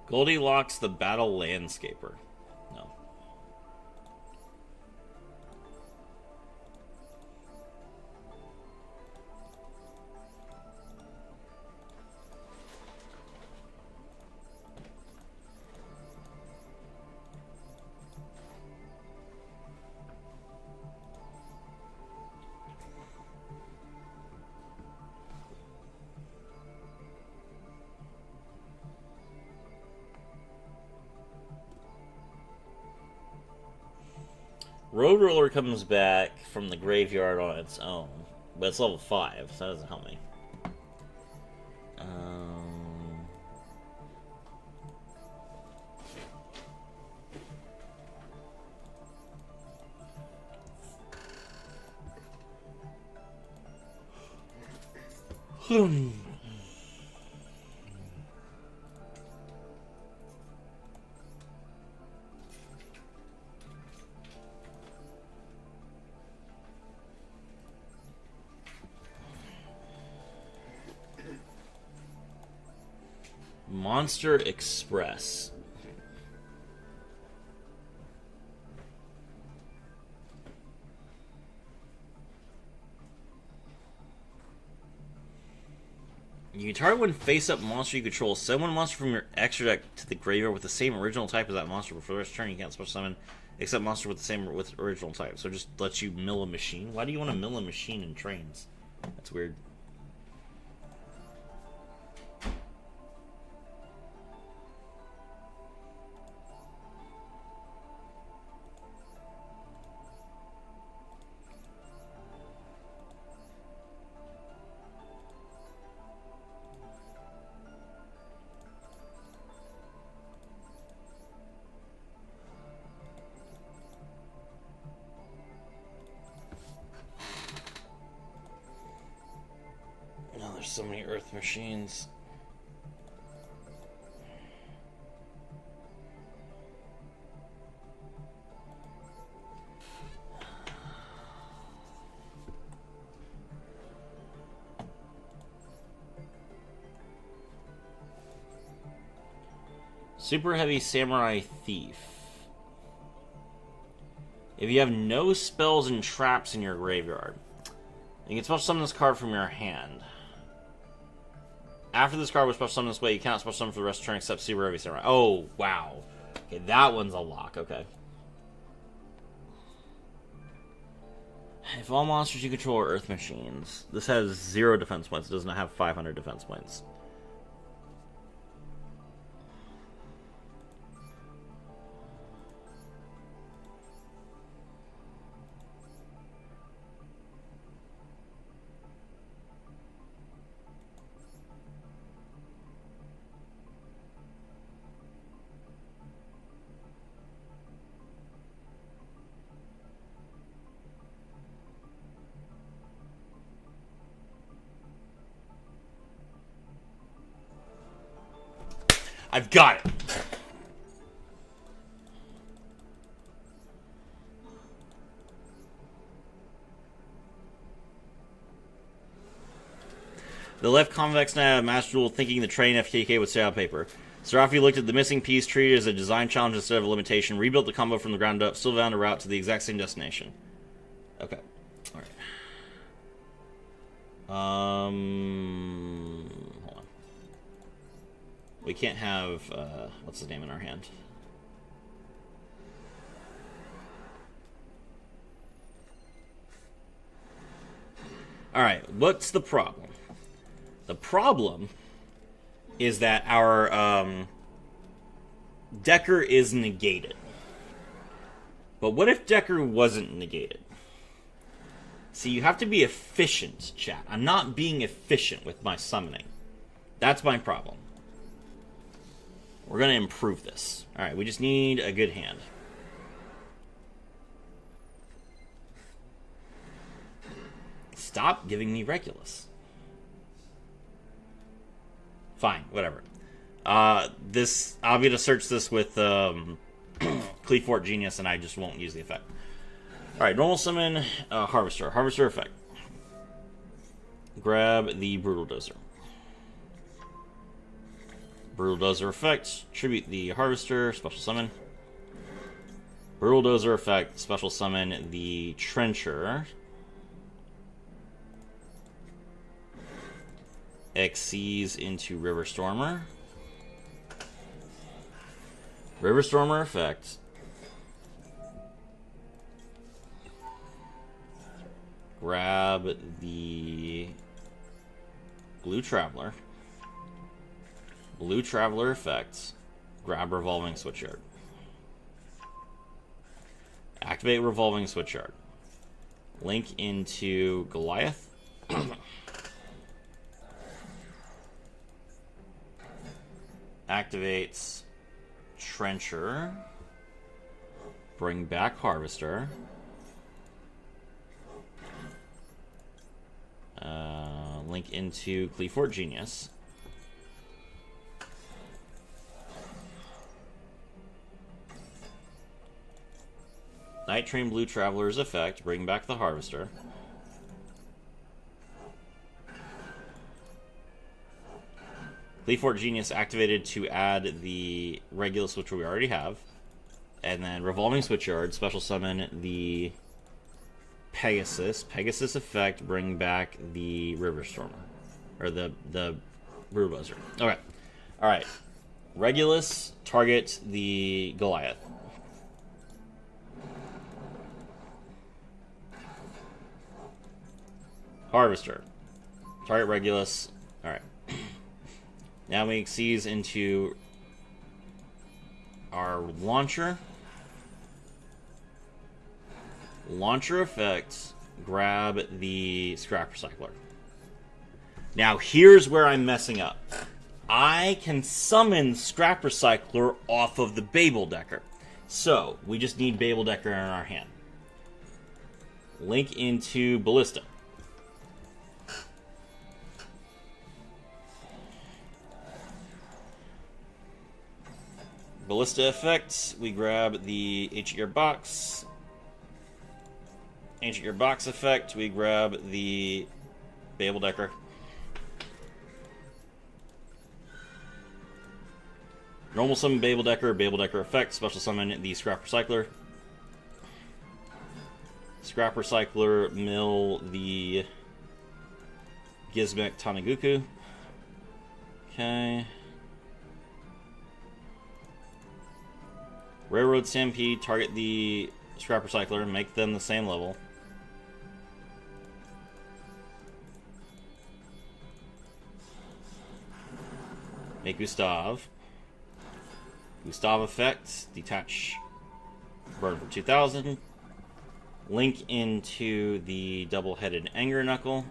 Speaker 1: Goldilocks the Battle Landscaper. No. Road Roller comes back from the graveyard on its own, but it's level 5, so that doesn't help me. Monster Express. You can target one face-up monster you control. Send one monster from your extra deck to the graveyard with the same original type as that monster, but for the rest of the turn you can't special summon except monster with the same original type. So it just lets you mill a machine. Why do you want to mill a machine in trains? That's weird. So many earth machines. Super Heavy Samurai Thief. If you have no spells and traps in your graveyard, you can special summon this card from your hand. After this card was special summoned this way, you cannot special summon for the rest of the turn except Super Heavy Samurai. Oh, wow. Okay, that one's a lock. Okay. If all monsters you control are Earth Machines, this has 0 defense points. It does not have 500 defense points. I've got it. The left convex knight of Master Duel thinking the train FTK would stay on paper. Serafi looked at the missing piece, treated it as a design challenge instead of a limitation, rebuilt the combo from the ground up, still found a route to the exact same destination. Okay. Alright. Hold on. We can't have, what's his name in our hand? Alright, what's the problem? The problem is that our, Decker is negated. But what if Decker wasn't negated? See, you have to be efficient, chat. I'm not being efficient with my summoning. That's my problem. We're going to improve this. Alright, we just need a good hand. Stop giving me Regulus. Fine, whatever. I'm going to search this with Cleafort Genius, and I just won't use the effect. Alright, normal summon Harvester. Harvester effect. Grab the Brutal Dozer. Brutal Dozer effect. Tribute the Harvester. Special summon. Brutal Dozer effect. Special summon the Trencher. Xyz into River Stormer. River Stormer effect. Grab the Blue Traveler. Blue Traveler effect. Grab Revolving Switchyard. Activate Revolving Switchyard. Link into Goliath. Activates Trencher. Bring back Harvester. Link into Cleafort Genius. Night Train Blue Traveler's effect. Bring back the Harvester. Cleafort Genius activated to add the Regulus, which we already have. And then Revolving Switchyard, special summon the Pegasus. Pegasus effect, bring back the River Stormer. Or the Brew Buzzer. Okay. Alright. Regulus, target the Goliath. Harvester. Target Regulus. Alright. Now we seize into our launcher. Launcher effect. Grab the Scrap Recycler. Now here's where I'm messing up. I can summon Scrap Recycler off of the Babeldecker. So, we just need Babeldecker in our hand. Link into Ballista. Ballista effect, we grab the Ancient Gear box. Ancient Gear box effect, we grab the Babeldecker. Normal summon Babeldecker, Babeldecker effect, special summon the Scrap Recycler. Scrap Recycler, mill the Gizmek Tanaguku. Okay. Railroad Stampede, target the Scrap Recycler, make them the same level. Make Gustav. Gustav effect, detach, burn for 2000. Link into the double-headed Anger Knuckle.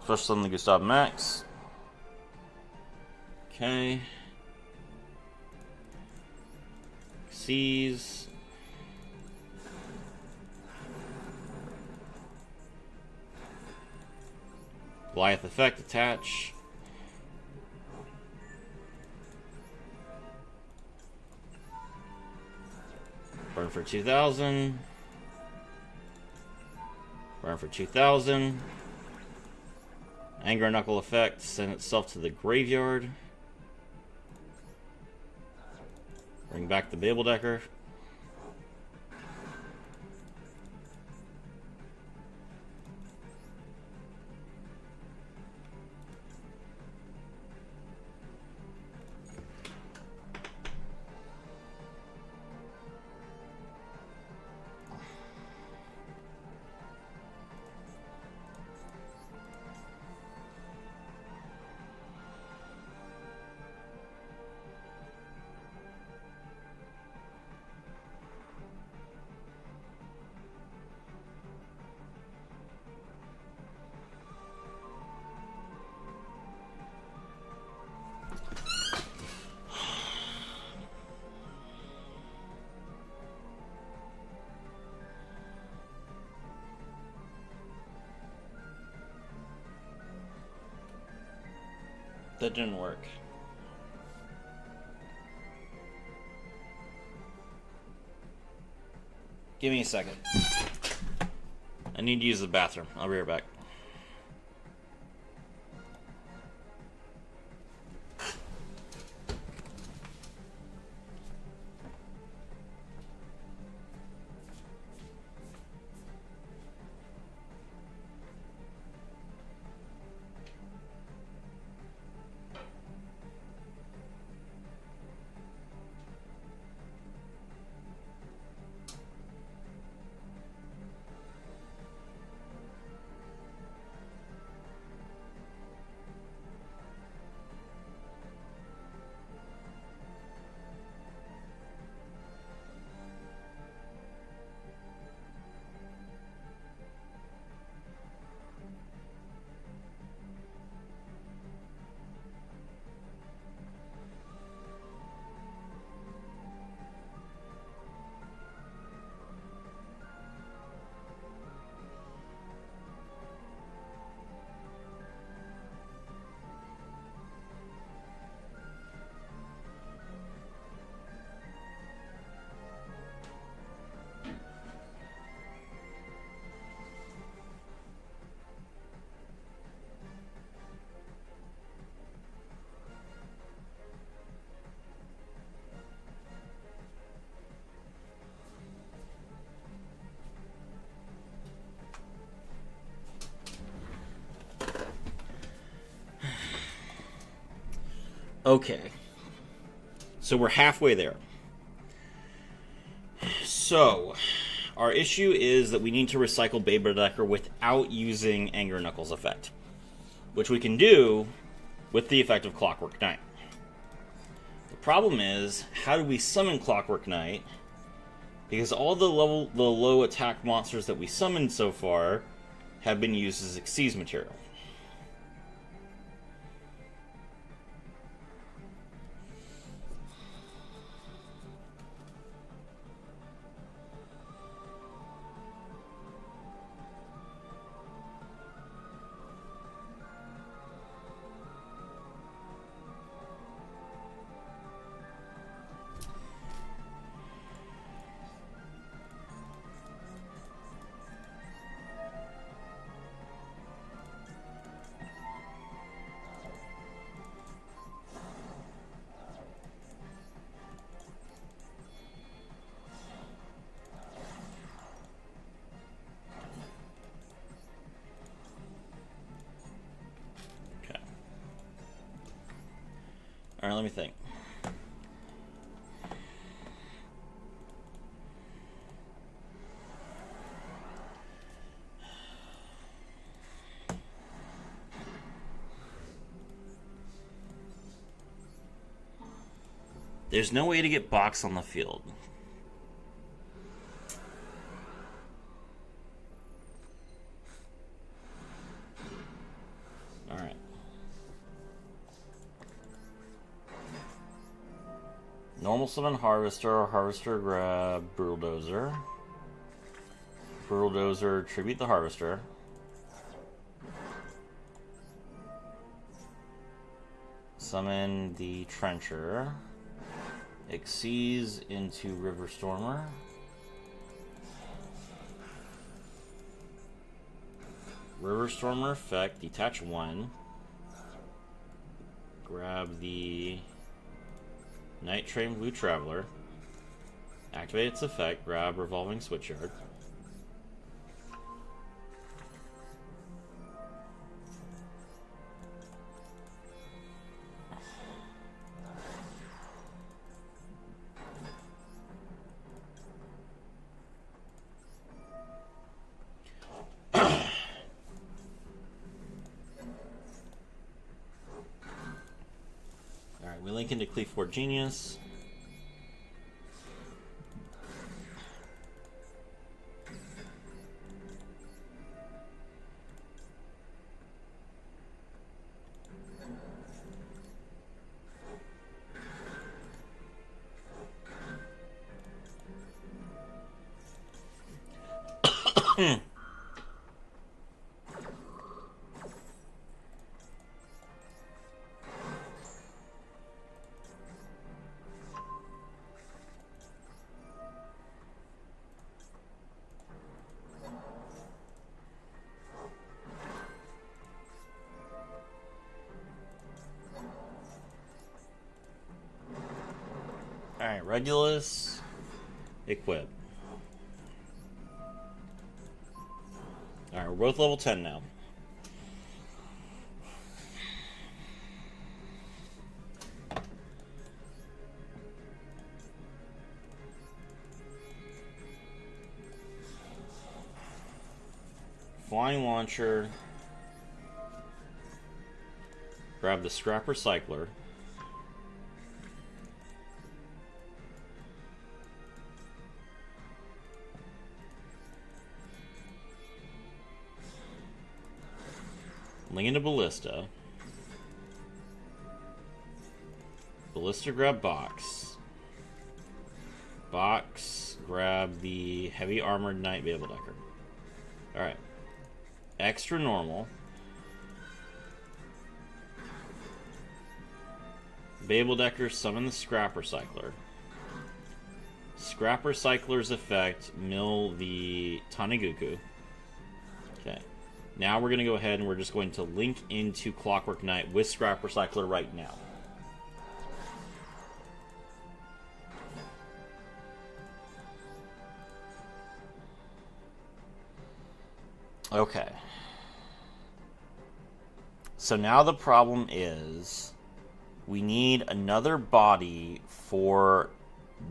Speaker 1: Special summon the Gustav Max. Okay. Seize. Goliath effect, attach. Burn for 2000. Burn for 2000. Anger Knuckle effect, send itself to the graveyard. Bring back the Babeldecker. That didn't work. Give me a second. I need to use the bathroom. I'll be right back. Okay. So we're halfway there. So, our issue is that we need to recycle Babydecker without using Anger Knuckles effect, which we can do with the effect of Clockwork Knight. The problem is, how do we summon Clockwork Knight? Because all the low attack monsters that we summoned so far have been used as Xyz material. Alright, let me think. There's no way to get Box on the field. Alright. Normal summon Harvester, or Harvester grab Bulldozer. Bulldozer tribute the Harvester. Summon the Trencher. Xyz into River Stormer. River Stormer effect, detach 1. Grab the Night Train Blue Traveler. Activate its effect, grab Revolving Switchyard. We link into Cleaford Genius. Alright, Regulus, equip. Alright, we're both level 10 now. Flying Launcher. Grab the Scrap Recycler. Link into Ballista. Ballista grab Box. Box grab the Heavy Armored Knight Babydecker. Alright. Extra normal. Babydecker summon the Scrap Recycler. Scrap Recycler's effect, mill the Taniguku. Okay. Now we're going to go ahead and we're just going to link into Clockwork Knight with Scrap Recycler right now. Okay. So now the problem is We need another body for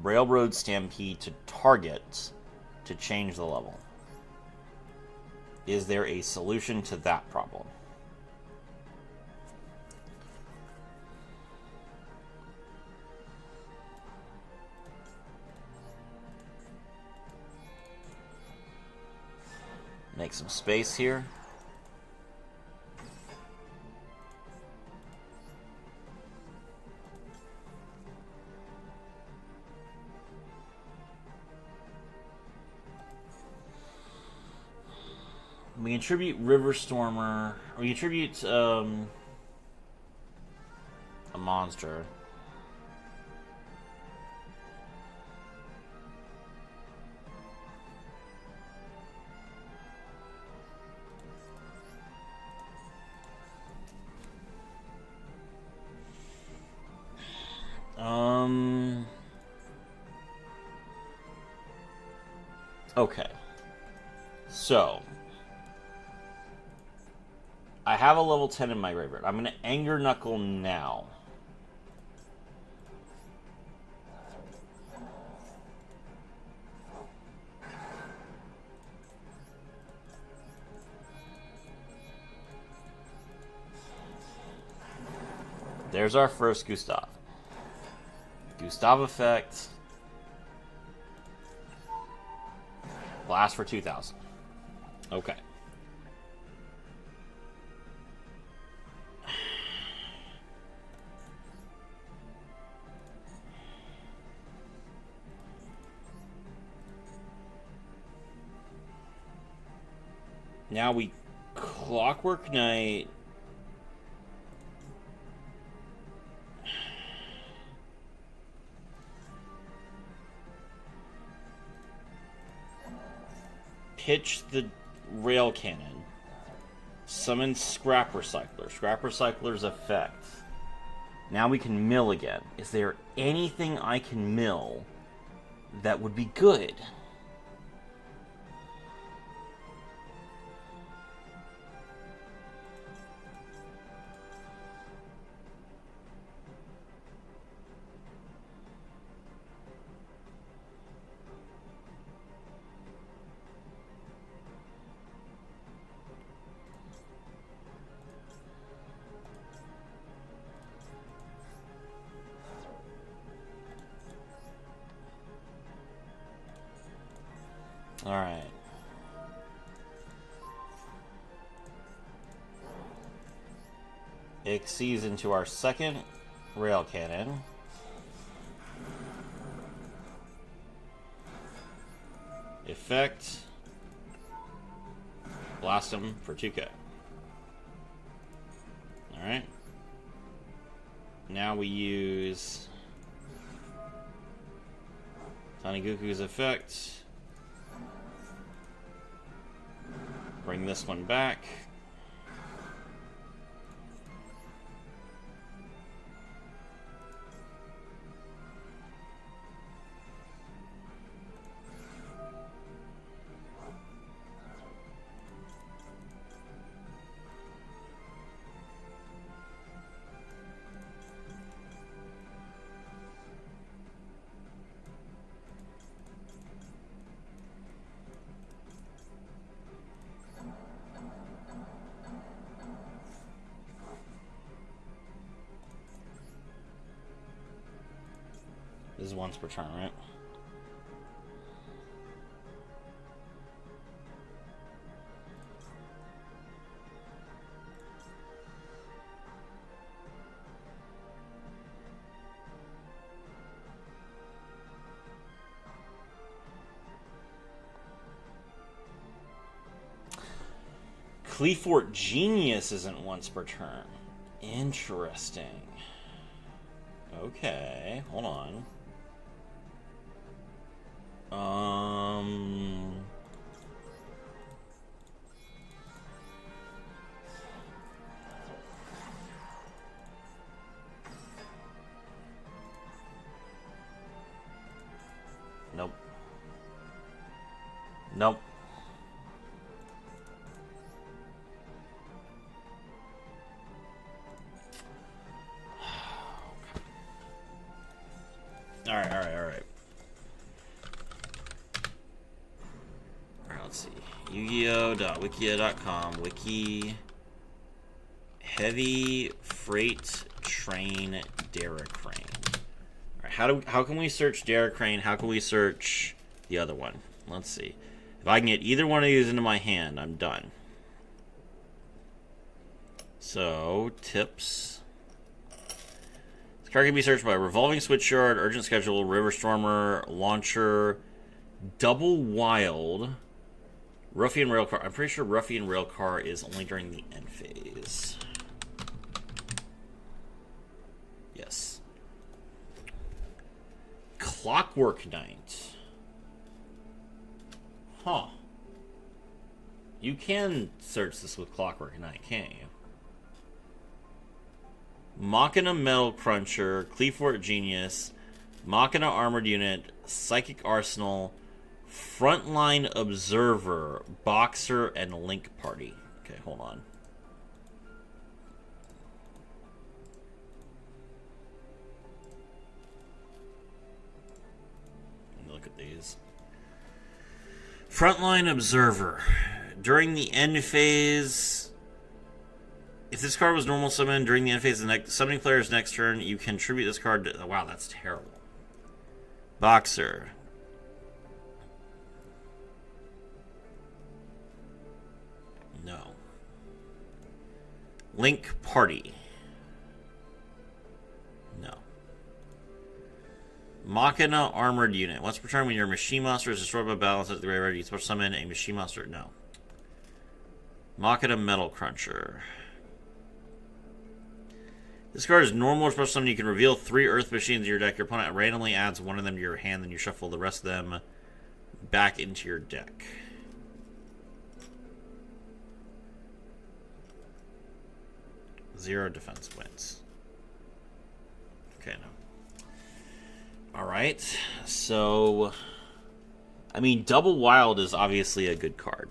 Speaker 1: Railroad Stampede to target to change the level. Is there a solution to that problem? Make some space here. We can tribute River Stormer. We can tribute a monster. Okay. So I have a level 10 in my graveyard. I'm going to Anger Knuckle now. There's our first Gustav. Gustav effect. Blast for 2,000. Okay. Now we Clockwork Knight. Pitch the Rail Cannon. Summon Scrap Recycler. Scrap Recycler's effect. Now we can mill again. Is there anything I can mill that would be good? Alright. Xyz into our second Rail Cannon. Effect. Blast him for 2k. Alright. Now we use Taniguku's effect. Bring this one back. This is once per turn, right? Cleafort Genius isn't once per turn. Interesting. Okay, hold on. Nope. Nope. Wikia.com. Wiki. Heavy freight train Daracrane. Alright, how can we search Daracrane? How can we search the other one? Let's see. If I can get either one of these into my hand, I'm done. So, tips. This car can be searched by Revolving Switchyard, Urgent Schedule, River Stormer, Launcher, Double Wild, Ruffian Railcar. I'm pretty sure Ruffian Railcar is only during the end phase. Yes. Clockwork Knight. Huh. You can search this with Clockwork Knight, can't you? Machina Metal Cruncher, Cleafort Genius, Machina Armored Unit, Psychic Arsenal, Frontline Observer, Boxer, and Link Party. Okay, hold on. Let me look at these. Frontline Observer. During the end phase... If this card was normal summoned during the end phase of the summoning player's next turn, you can tribute this card to... Oh, wow, that's terrible. Boxer. No. Link Party. No. Machina Armored Unit. Once per turn, when your machine monster is destroyed by battle at the graveyard, you can summon a machine monster. No. Machina Metal Cruncher. This card is normal or special summon. You can reveal 3 Earth Machines in your deck. Your opponent randomly adds one of them to your hand, then you shuffle the rest of them back into your deck. Zero defense wins. Okay, no. Alright, so... I mean, Double Wild is obviously a good card.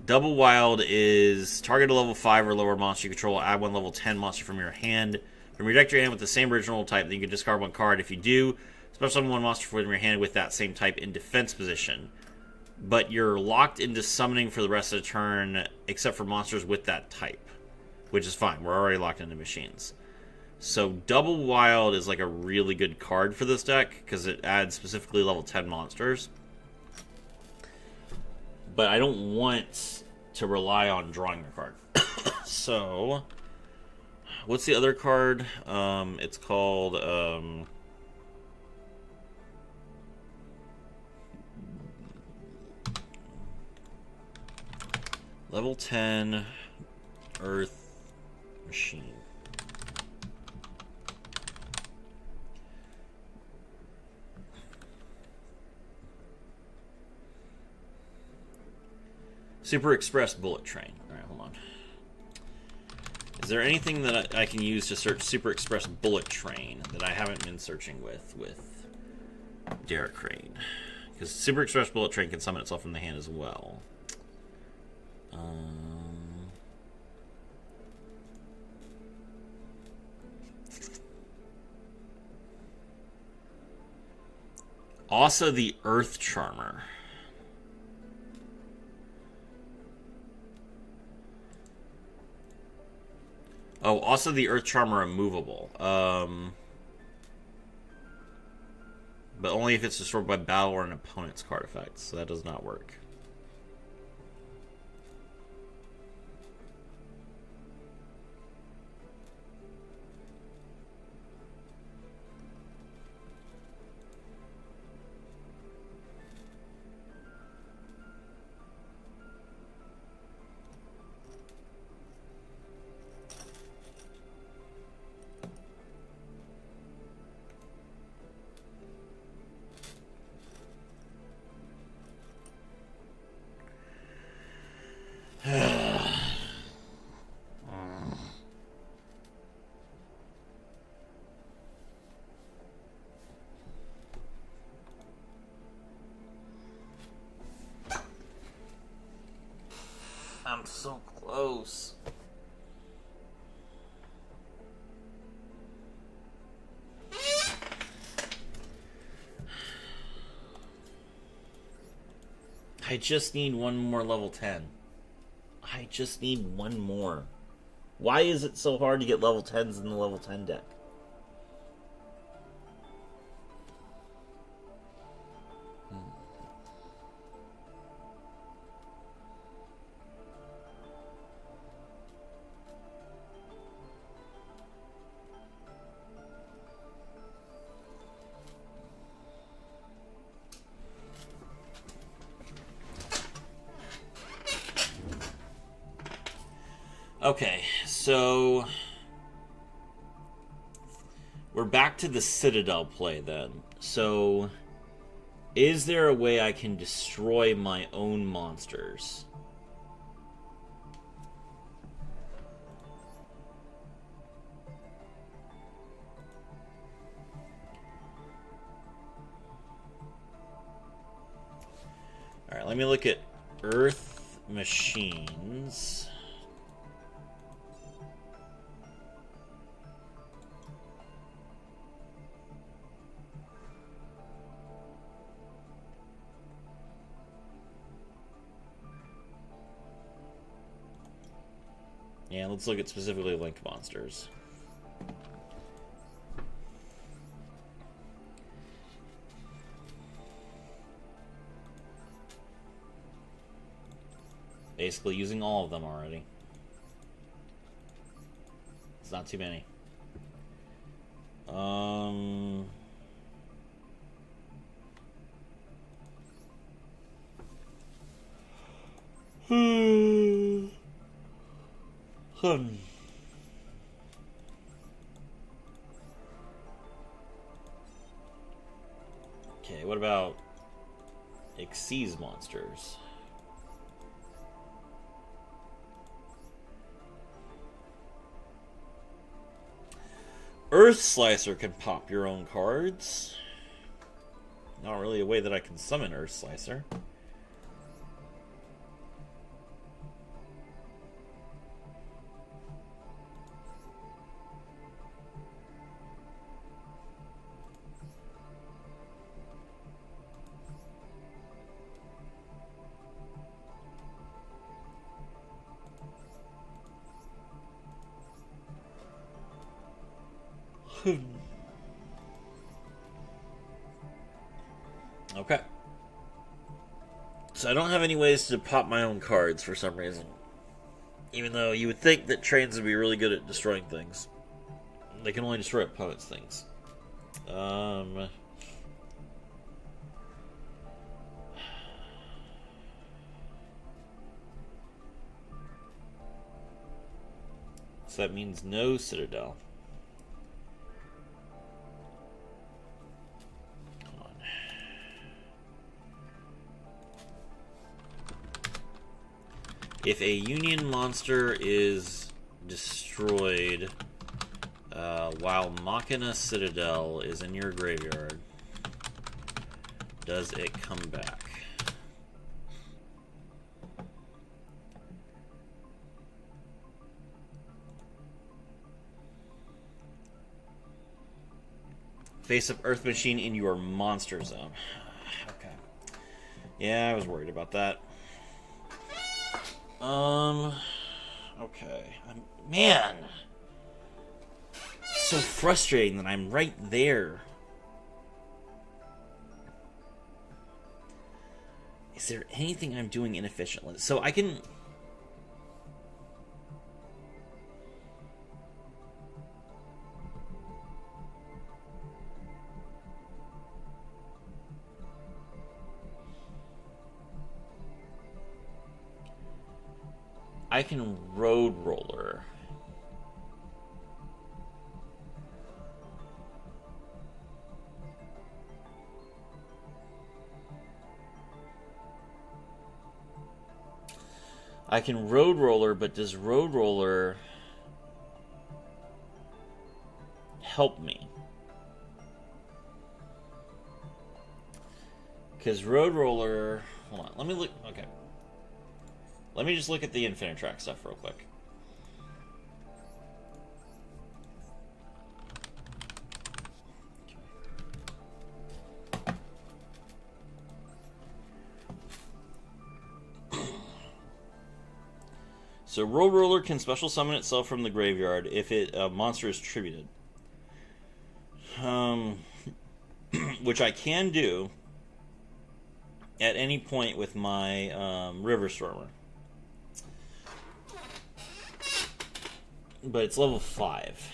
Speaker 1: Double Wild is target a level 5 or lower monster you control. Add 1 level 10 monster from your hand. From your deck to your hand with the same original type, then you can discard 1 card. If you do, special summon 1 monster from your hand with that same type in defense position. But you're locked into summoning for the rest of the turn, except for monsters with that type. Which is fine. We're already locked into machines. So Double Wild is like a really good card for this deck, because it adds specifically level 10 monsters. But I don't want to rely on drawing a card. So, what's the other card? It's called... level 10 Earth Machine. Super Express Bullet Train. Alright, hold on. Is there anything that I can use to search Super Express Bullet Train that I haven't been searching with Daracrane? Because Super Express Bullet Train can summon itself from the hand as well. Asa the Earth Charmer. Oh, also the Earth Charmer removable. But only if it's destroyed by battle or an opponent's card effects. So that does not work. I'm so close. I just need one more level 10. I just need one more. Why is it so hard to get level 10s in the level 10 deck? Okay, so we're back to the Citadel play then. So, is there a way I can destroy my own monsters? Alright, let me look at Earth Machines. Yeah, let's look at specifically Link monsters. Basically using all of them already. It's not too many. Okay, what about Xyz monsters? Earth Slicer can pop your own cards. Not really a way that I can summon Earth Slicer. Okay. So I don't have any ways to pop my own cards for some reason. Even though you would think that trains would be really good at destroying things. They can only destroy opponents' things. So that means no Citadel. If a Union monster is destroyed while Machina Citadel is in your graveyard, does it come back? Face up Earth Machine in your monster zone. Okay. Yeah, I was worried about that. Okay. Man! It's so frustrating that I'm right there. Is there anything I'm doing inefficiently? So I can... I can Road Roller. I can Road Roller, but does Road Roller help me? Because Road Roller... Hold on, let me look... Okay. Let me just look at the Infinitrack stuff real quick. So Road Roller can special summon itself from the graveyard if a monster is tributed. Which I can do at any point with my River Stormer. But it's level 5.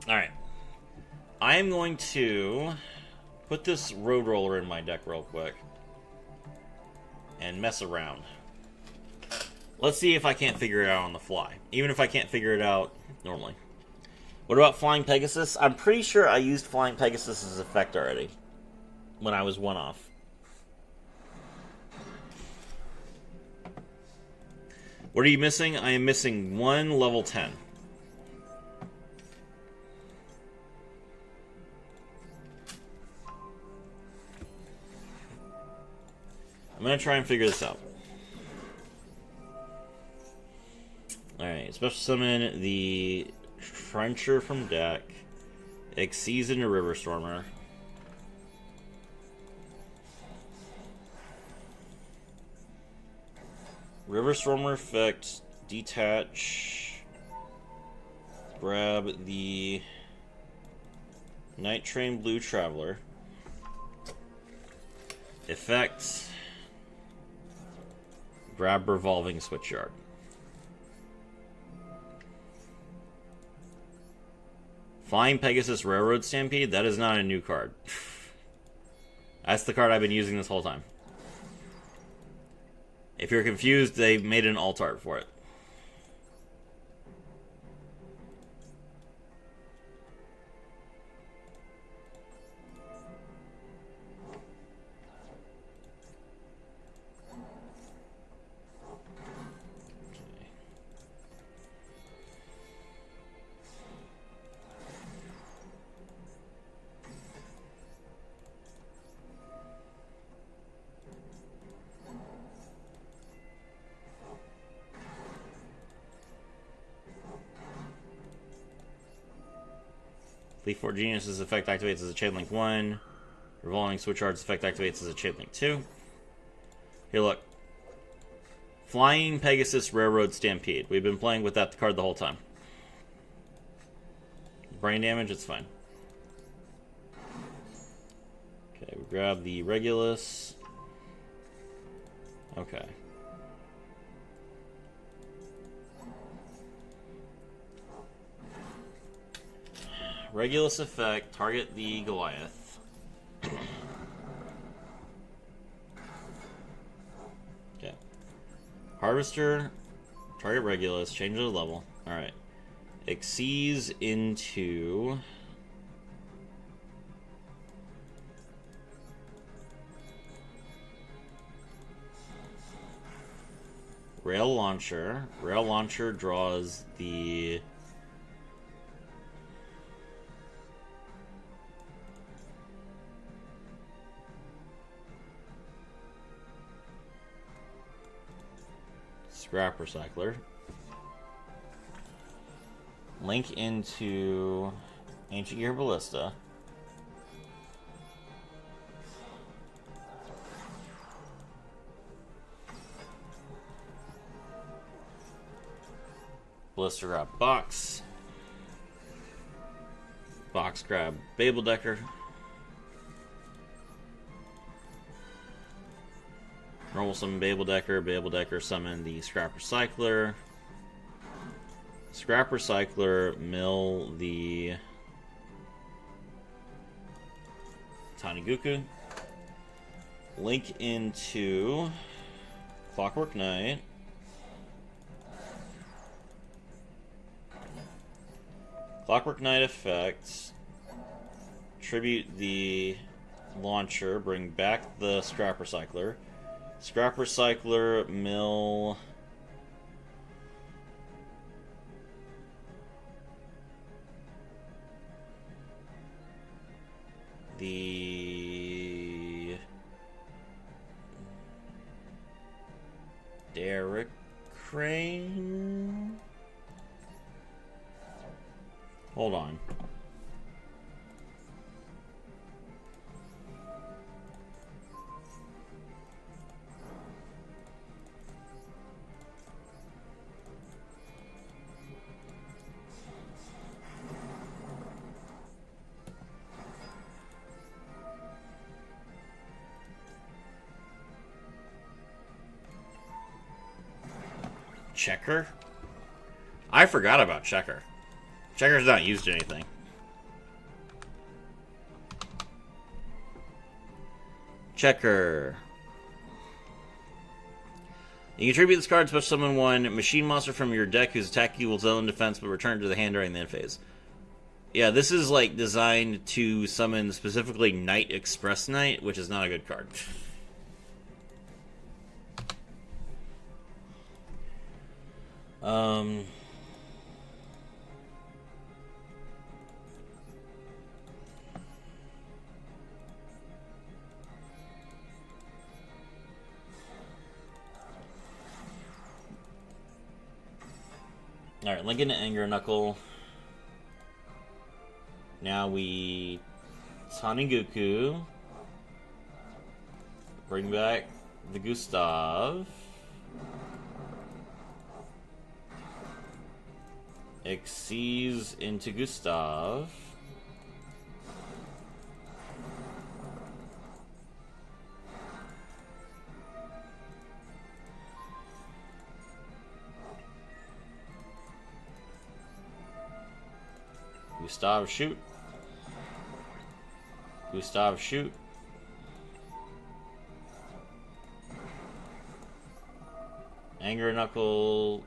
Speaker 1: Alright. I am going to put this Road Roller in my deck real quick and mess around. Let's see if I can't figure it out on the fly. Even if I can't figure it out normally. What about Flying Pegasus? I'm pretty sure I used Flying Pegasus' effect already when I was one off. What are you missing? I am missing 1 level 10. I'm going to try and figure this out. Alright, special summon the Trencher from deck. Xyz into River Stormer. River Stormer effect, detach. Grab the Night Train Blue Traveler. Effect. Grab Revolving Switchyard. Flying Pegasus Railroad Stampede? That is not a new card. That's the card I've been using this whole time. If you're confused, they made an alt art for it. Leaf 4 Genius's effect activates as a Chainlink 1. Revolving Switchyard's effect activates as a Chainlink 2. Here, look. Flying Pegasus Railroad Stampede. We've been playing with that card the whole time. Brain damage, it's fine. Okay, we grab the Regulus. Okay. Regulus effect, target the Goliath. Okay. Harvester, target Regulus, change the level. Alright. Xyz into... Rail Launcher. Rail Launcher draws the... Scrap Recycler. Link into Ancient Gear Ballista. Ballista grab Box. Box grab Babeldecker. Normal summon Babeldecker. Babeldecker summon the Scrap Recycler. Scrap Recycler mill the Taniguku. Link into Clockwork Knight. Clockwork Knight effects. Tribute the launcher. Bring back the Scrap Recycler. Scrap Recycler, mill... the Derrick Crane. Hold on. Checker? I forgot about Checker. Checker's not used to anything. Checker. You can tribute this card to special summon one machine monster from your deck whose attack equals zone defense but return to the hand during the end phase. Yeah, this is like designed to summon specifically Night Express Knight, which is not a good card. Alright, Lincoln Anger Knuckle. Now we Tanigoku. Bring back the Gustav. Xyz into Gustav. Gustav, shoot. Gustav, shoot. Anger Knuckle.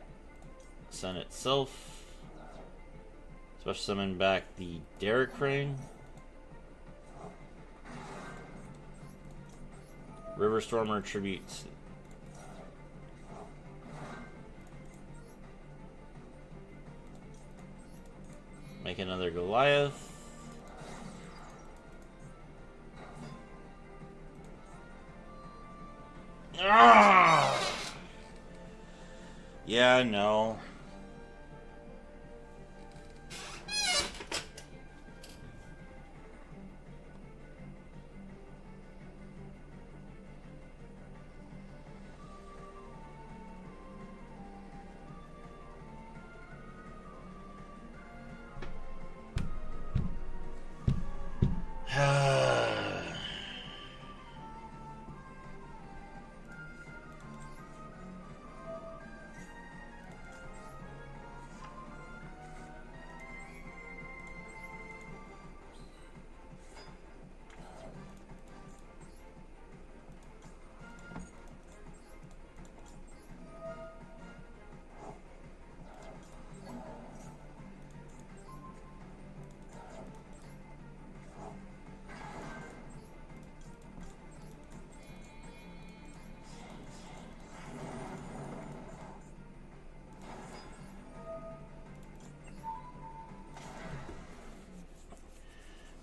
Speaker 1: Sun itself. Special summon back the Derrick Crane. River Stormer tributes. Make another Goliath. Ah! Yeah, no.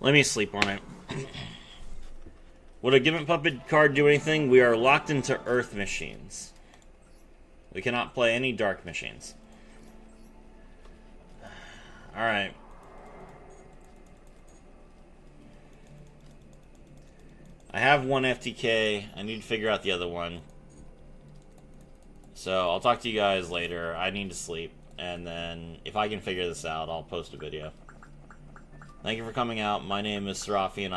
Speaker 1: Let me sleep on it. Would a Given Puppet card do anything? We are locked into Earth machines. We cannot play any Dark machines. Alright. I have one FTK. I need to figure out the other one. So I'll talk to you guys later. I need to sleep. And then if I can figure this out, I'll post a video. Thank you for coming out. My name is Serafi, and